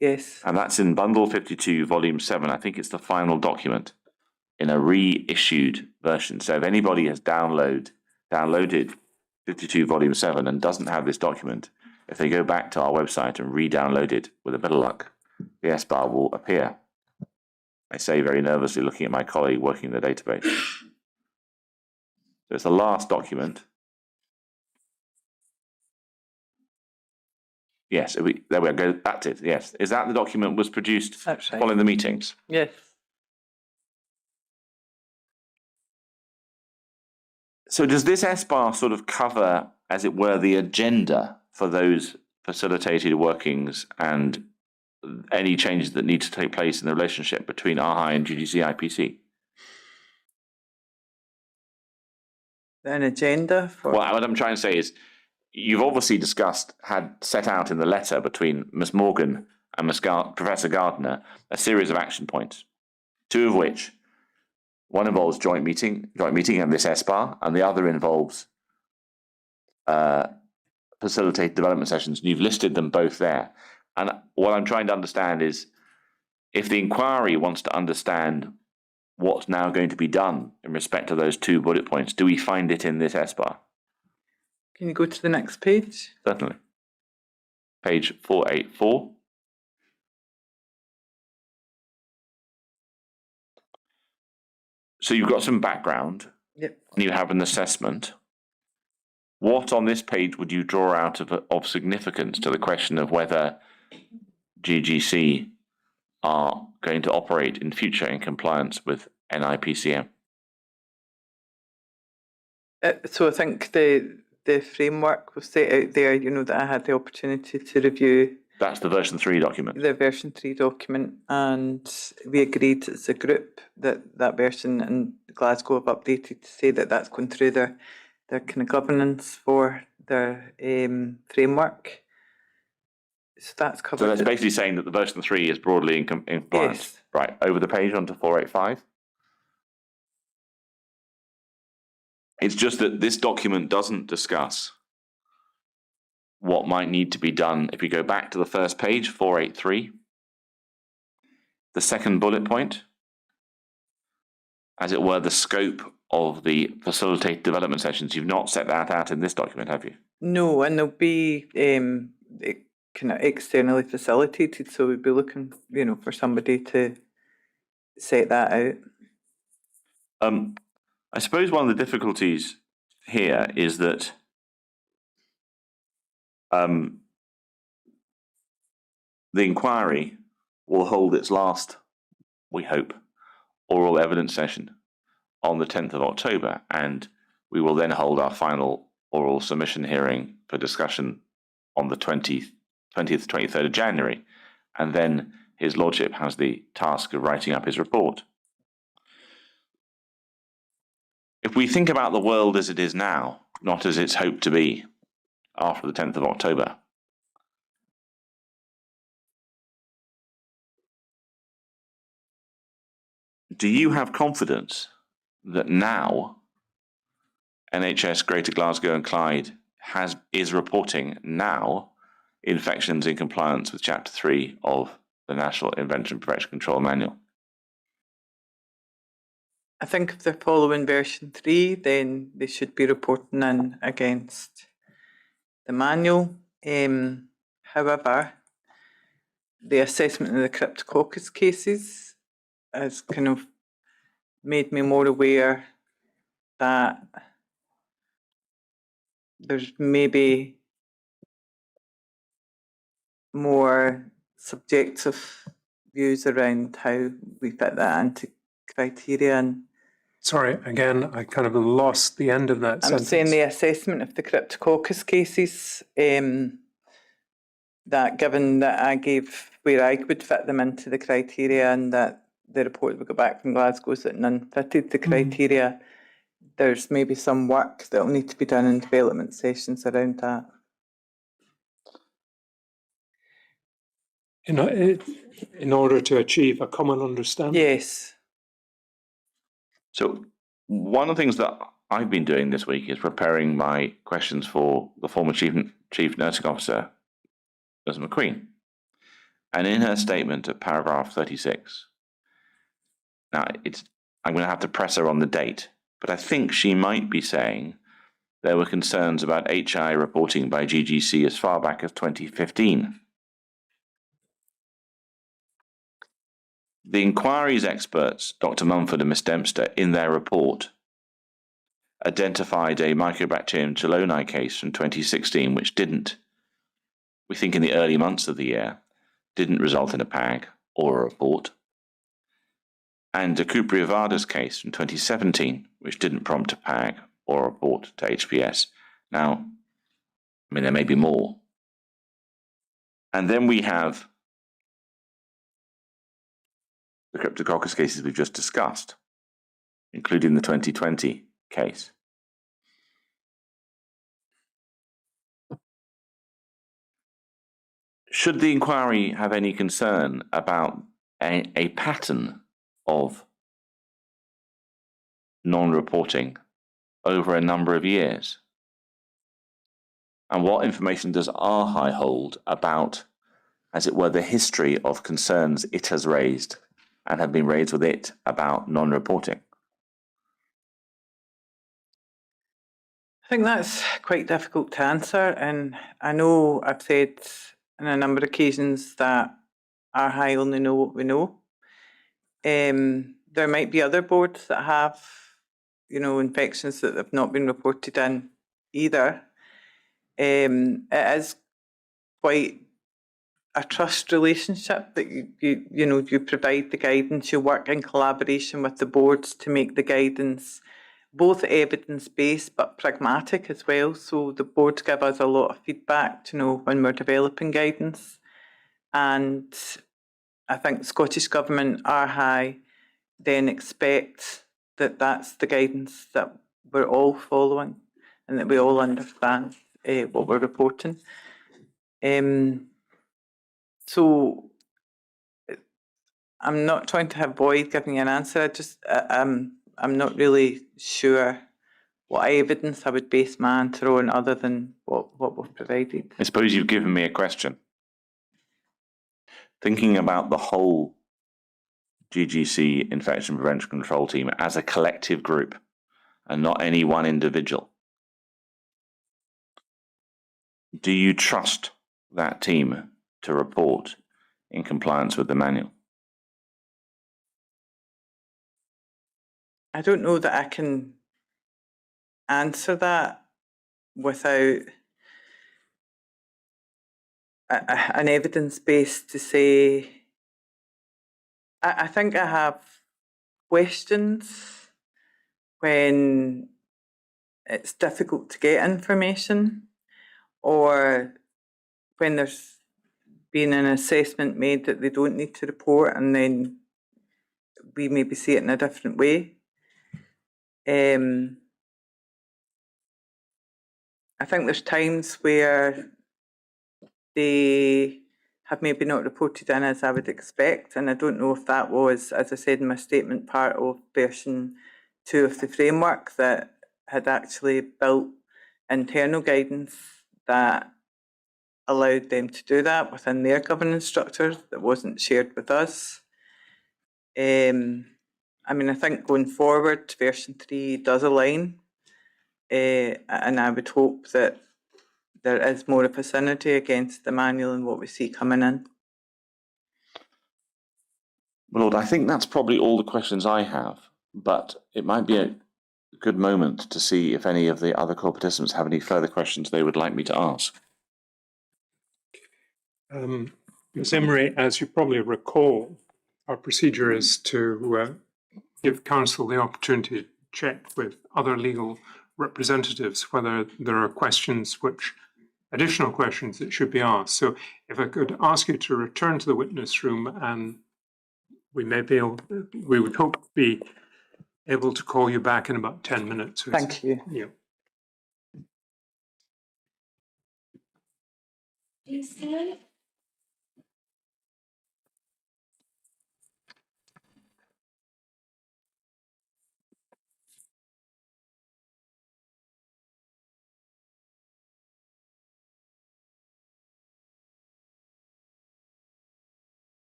Yes. And that's in Bundle 52, Volume 7. I think it's the final document in a reissued version. So if anybody has downloaded 52 Volume 7 and doesn't have this document, if they go back to our website and re-download it, with a bit of luck, the SBAR will appear. I say very nervously, looking at my colleague working the database. So it's the last document. Yes, there we go. That's it. Yes, is that the document was produced That's right. following the meetings? Yes. So does this SBAR sort of cover, as it were, the agenda for those facilitated workings and any changes that need to take place in the relationship between RHI and GGC IPC? An agenda for... Well, what I'm trying to say is, you've obviously set out in the letter between Ms. Morgan and Professor Gardner a series of action points, 2 of which, one involves joint meeting and this SBAR, and the other involves facilitated development sessions. And you've listed them both there. And what I'm trying to understand is, if the inquiry wants to understand what's now going to be done in respect to those 2 bullet points, do we find it in this SBAR? Can you go to the next page? Certainly. Page 484. So you've got some background. Yep. And you have an assessment. What on this page would you draw out of significance to the question of whether GGC are going to operate in future in compliance with NIPCM? So I think the framework was set out there, that I had the opportunity to review That's the version 3 document. the version 3 document, and we agreed as a group that that version in Glasgow have updated to say that that's going through their kind of governance for their framework. So that's covered. So that's basically saying that the version 3 is broadly in compliance. Yes. Right, over the page onto 485. It's just that this document doesn't discuss what might need to be done. If you go back to the first page, 483, the second bullet point, as it were, the scope of the facilitated development sessions. You've not set that out in this document, have you? No, and they'll be kind of externally facilitated, so we'd be looking, for somebody to set that out. I suppose one of the difficulties here is that the inquiry will hold its last, we hope, oral evidence session on the 10th of October, and we will then hold our final oral submission hearing for discussion on the 20th, 23rd of January, and then His Lordship has the task of writing up his report. If we think about the world as it is now, not as it's hoped to be after the 10th of October, do you have confidence that now NHS Greater Glasgow and Clyde is reporting now infections in compliance with Chapter 3 of the National Invention Prevention Control Manual? I think if they're following version 3, then they should be reporting in against the manual. However, the assessment of the Cryptococcus cases has kind of made me more aware that there's maybe more subjective views around how we fit that into criteria. And Sorry, again, I kind of lost the end of that I'm sentence. saying the assessment of the Cryptococcus cases, that given that I gave where I would fit them into the criteria and that the report we got back from Glasgow that none fitted the criteria, there's maybe some work that will need to be done in development sessions around that. In order to achieve a common understanding. Yes. So one of the things that I've been doing this week is preparing my questions for the former Chief Nursing Officer, Ms. McQueen. And in her statement at paragraph 36, now I'm going to have to press her on the date, but I think she might be saying there were concerns about HI reporting by GGC as far back as 2015. The inquiry's experts, Dr. Mumford and Ms. Dempster, in their report, identified a Mycobacterium chelonae case from 2016, which didn't, we think in the early months of the year, didn't result in a PAG or a report. And a Cupria Vardas case from 2017, which didn't prompt a PAG or a report to HPS. Now, I mean, there may be more. And then we have the Cryptococcus cases we've just discussed, including the 2020 case. Should the inquiry have any concern about a pattern of non-reporting over a number of years? And what information does RHI hold about, as it were, the history of concerns it has raised and have been raised with it about non-reporting? I think that's quite difficult to answer, and I know I've said on a number of occasions that RHI only know what we know. There might be other boards that have, infections that have not been reported in either. It is quite a trust relationship that you provide the guidance, you work in collaboration with the boards to make the guidance both evidence-based but pragmatic as well. So the boards give us a lot of feedback, when we're developing guidance. And I think Scottish Government are high, then expect that that's the guidance that we're all following and that we all understand what we're reporting. So I'm not trying to avoid giving you an answer. I'm not really sure what evidence I would base my answer on other than what we've provided. I suppose you've given me a question. Thinking about the whole GGC infection prevention control team as a collective group and not any one individual, do you trust that team to report in compliance with the manual? I don't know that I can answer that without an evidence base to say. I think I have questions when it's difficult to get information, or when there's been an assessment made that they don't need to report, and then we maybe see it in a different way. I think there's times where they have maybe not reported in as I would expect, and I don't know if that was, as I said in my statement, part of version 2 of the framework that had actually built internal guidance that allowed them to do that within their governance structure that wasn't shared with us. I mean, I think going forward, version 3 does align, and I would hope that there is more of a synergy against the manual and what we see coming in. Well, Lord, I think that's probably all the questions I have, but it might be a good moment to see if any of the other core participants have any further questions they would like me to ask. Ms. Imrie, as you probably recall, our procedure is to give council the opportunity to check with other legal representatives whether there are additional questions that should be asked. So if I could ask you to return to the witness room, and we would hope to be able to call you back in about 10 minutes. Thank you. Yeah. Please,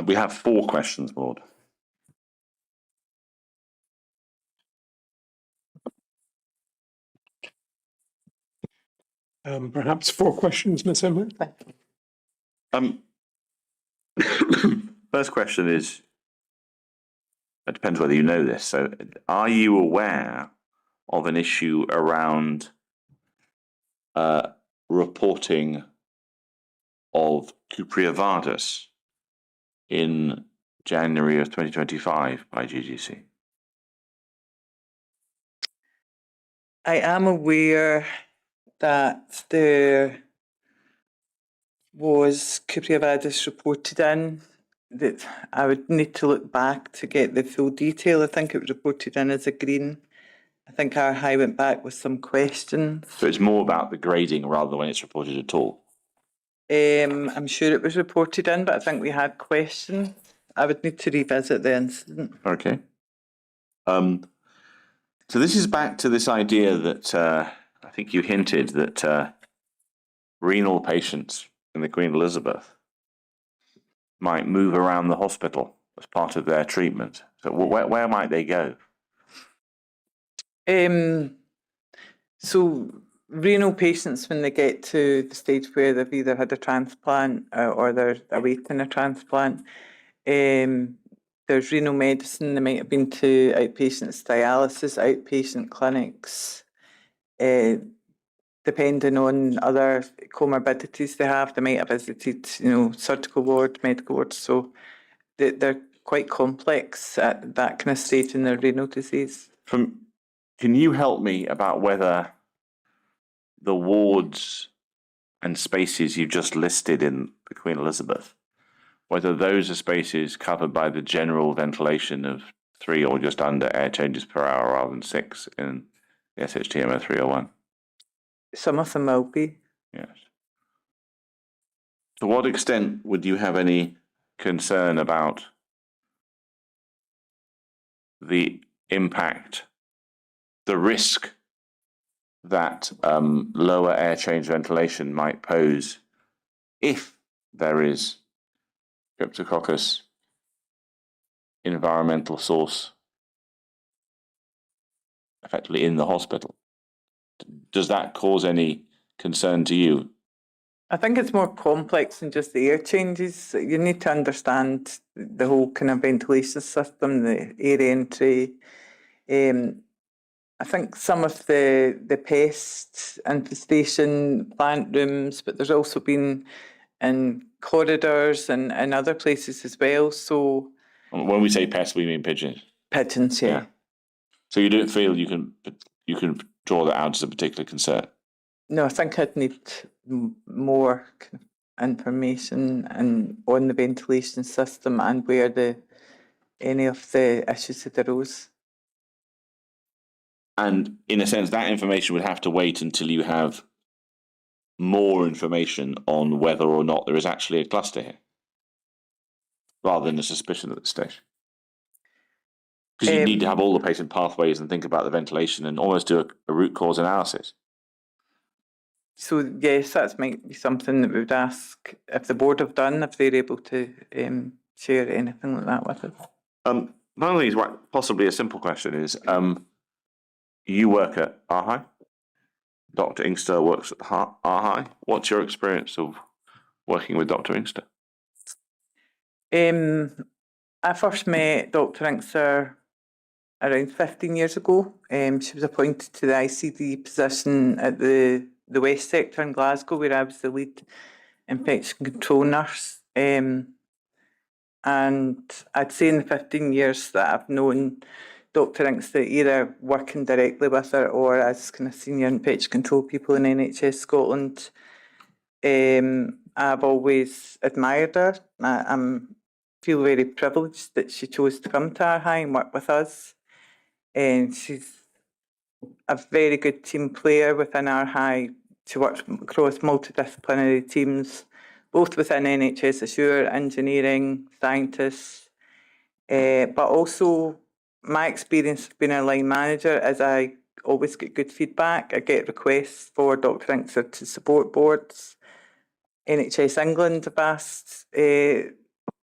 We have 4 questions, Maud. Perhaps 4 questions, Ms. Imrie? First question is, it depends whether you know this. So, are you aware of an issue around reporting of Cryptococcus in January of 2025 by GGC? I am aware that there was Cryptococcus reported in. That I would need to look back to get the full detail. I think it was reported in as a green. I think our high went back with some questions. So it's more about the grading rather than when it's reported at all. I'm sure it was reported in, but I think we had questions. I would need to revisit the incident. Okay. So this is back to this idea that I think you hinted that renal patients in the Queen Elizabeth might move around the hospital as part of their treatment. So where might they go? So renal patients, when they get to the stage where they've either had a transplant or they're awaiting a transplant, there's renal medicine. They might have been to outpatient dialysis, outpatient clinics. Depending on other comorbidities they have, they might have visited, surgical ward, medical wards. So they're quite complex at that kind of stage in their renal disease. Can you help me about whether the wards and spaces you just listed in the Queen Elizabeth, whether those are spaces covered by the general ventilation of 3 or just under air changes per hour rather than 6 in the SHTM 301? Some of them will be. Yes. To what extent would you have any concern about the impact, the risk that lower air change ventilation might pose if there is Cryptococcus environmental source effectively in the hospital? Does that cause any concern to you? I think it's more complex than just the air changes. You need to understand the whole kind of ventilation system, the air entry. I think some of the pest infestation, plant rooms, but there's also been in corridors and other places as well. So When we say pests, we mean pigeons. pigeons, yeah. So you don't feel you can draw that out as a particular concern? No, I think I'd need more information on the ventilation system and where any of the issues that arose. And in a sense, that information would have to wait until you have more information on whether or not there is actually a cluster here, rather than a suspicion at this stage. Because you need to have all the patient pathways and think about the ventilation and almost do a root cause analysis. So yes, that might be something that we would ask if the board have done, if they're able to share anything like that with us. One of these, possibly a simple question is, you work at RHI. Dr. Inkster works at RHI. What's your experience of working with Dr. Inkster? I first met Dr. Inkster around 15 years ago. She was appointed to the ICD position at the West Sector in Glasgow, where I was the lead infection control nurse. And I'd say in the 15 years that I've known Dr. Inkster, either working directly with her or as kind of senior infection control people in NHS Scotland, I've always admired her. I feel very privileged that she chose to come to RHI and work with us. And she's a very good team player within RHI. She works across multidisciplinary teams, both within NHS Assure, engineering, scientists, but also my experience of being a line manager is I always get good feedback. I get requests for Dr. Inkster to support boards. NHS England have asked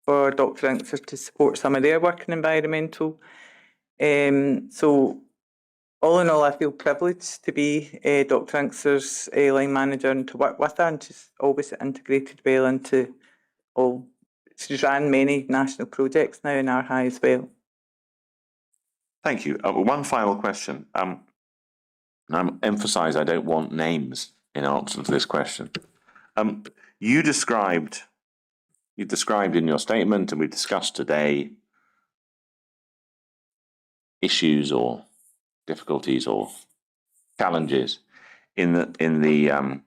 for Dr. Inkster to support some of their work in environmental. So all in all, I feel privileged to be Dr. Inkster's line manager and to work with her, and she's always integrated well into all. She's ran many national projects now in our high as well. Thank you. One final question. I emphasise I don't want names in answer to this question. You described in your statement, and we've discussed today, issues or difficulties or challenges in the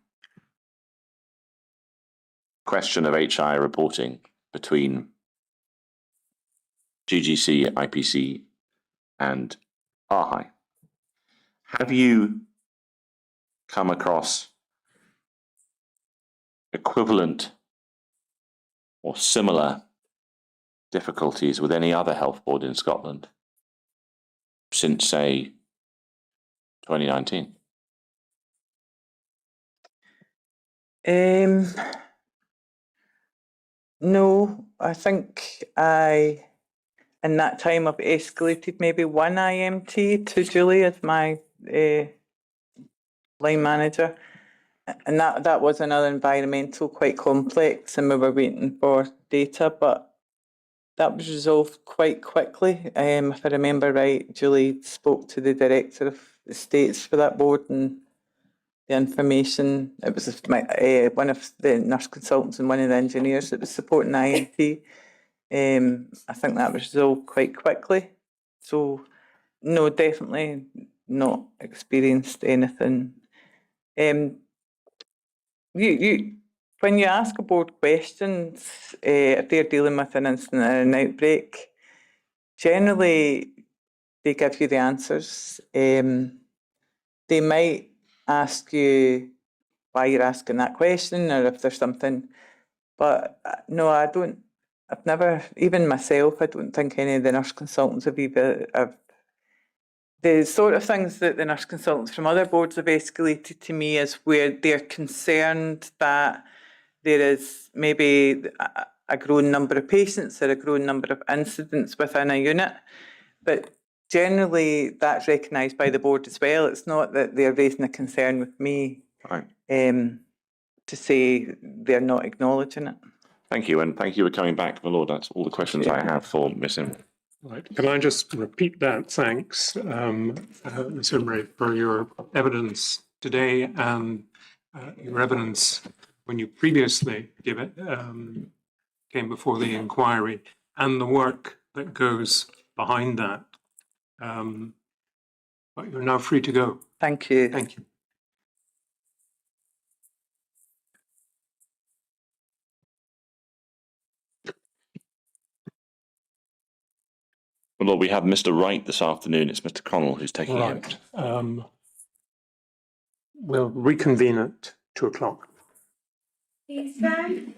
question of HI reporting between GGC, IPC, and RHI. Have you come across equivalent or similar difficulties with any other health board in Scotland since, say, 2019? No, I think in that time I've escalated maybe one IMT to Julie as my line manager. And that was another environmental, quite complex, and we were waiting for data, but that was resolved quite quickly. If I remember right, Julie spoke to the director of estates for that board, and the information, it was one of the nurse consultants and one of the engineers that was supporting IMT. I think that was resolved quite quickly. So, no, definitely not experienced anything. When you ask a board questions, if they're dealing with an incident or an outbreak, generally they give you the answers. They might ask you why you're asking that question or if there's something, but no, I don't. I've never, even myself, I don't think any of the nurse consultants have the sort of things that the nurse consultants from other boards have escalated to me is where they're concerned that there is maybe a growing number of patients or a growing number of incidents within a unit. But generally, that's recognised by the board as well. It's not that they're raising a concern with me to say they're not acknowledging it. Thank you, and thank you for coming back, my lord. That's all the questions I have for Ms. Imrie. Right. Can I just repeat that? Thanks, Ms. Imrie, for your evidence today and your evidence when you previously came before the inquiry, and the work that goes behind that. But you're now free to go. Thank you. Thank you. Well, Lord, we have Mr. Wright this afternoon. It's Mr. Connell who's taking it. Right. We'll reconvene at 2:00. Please stand.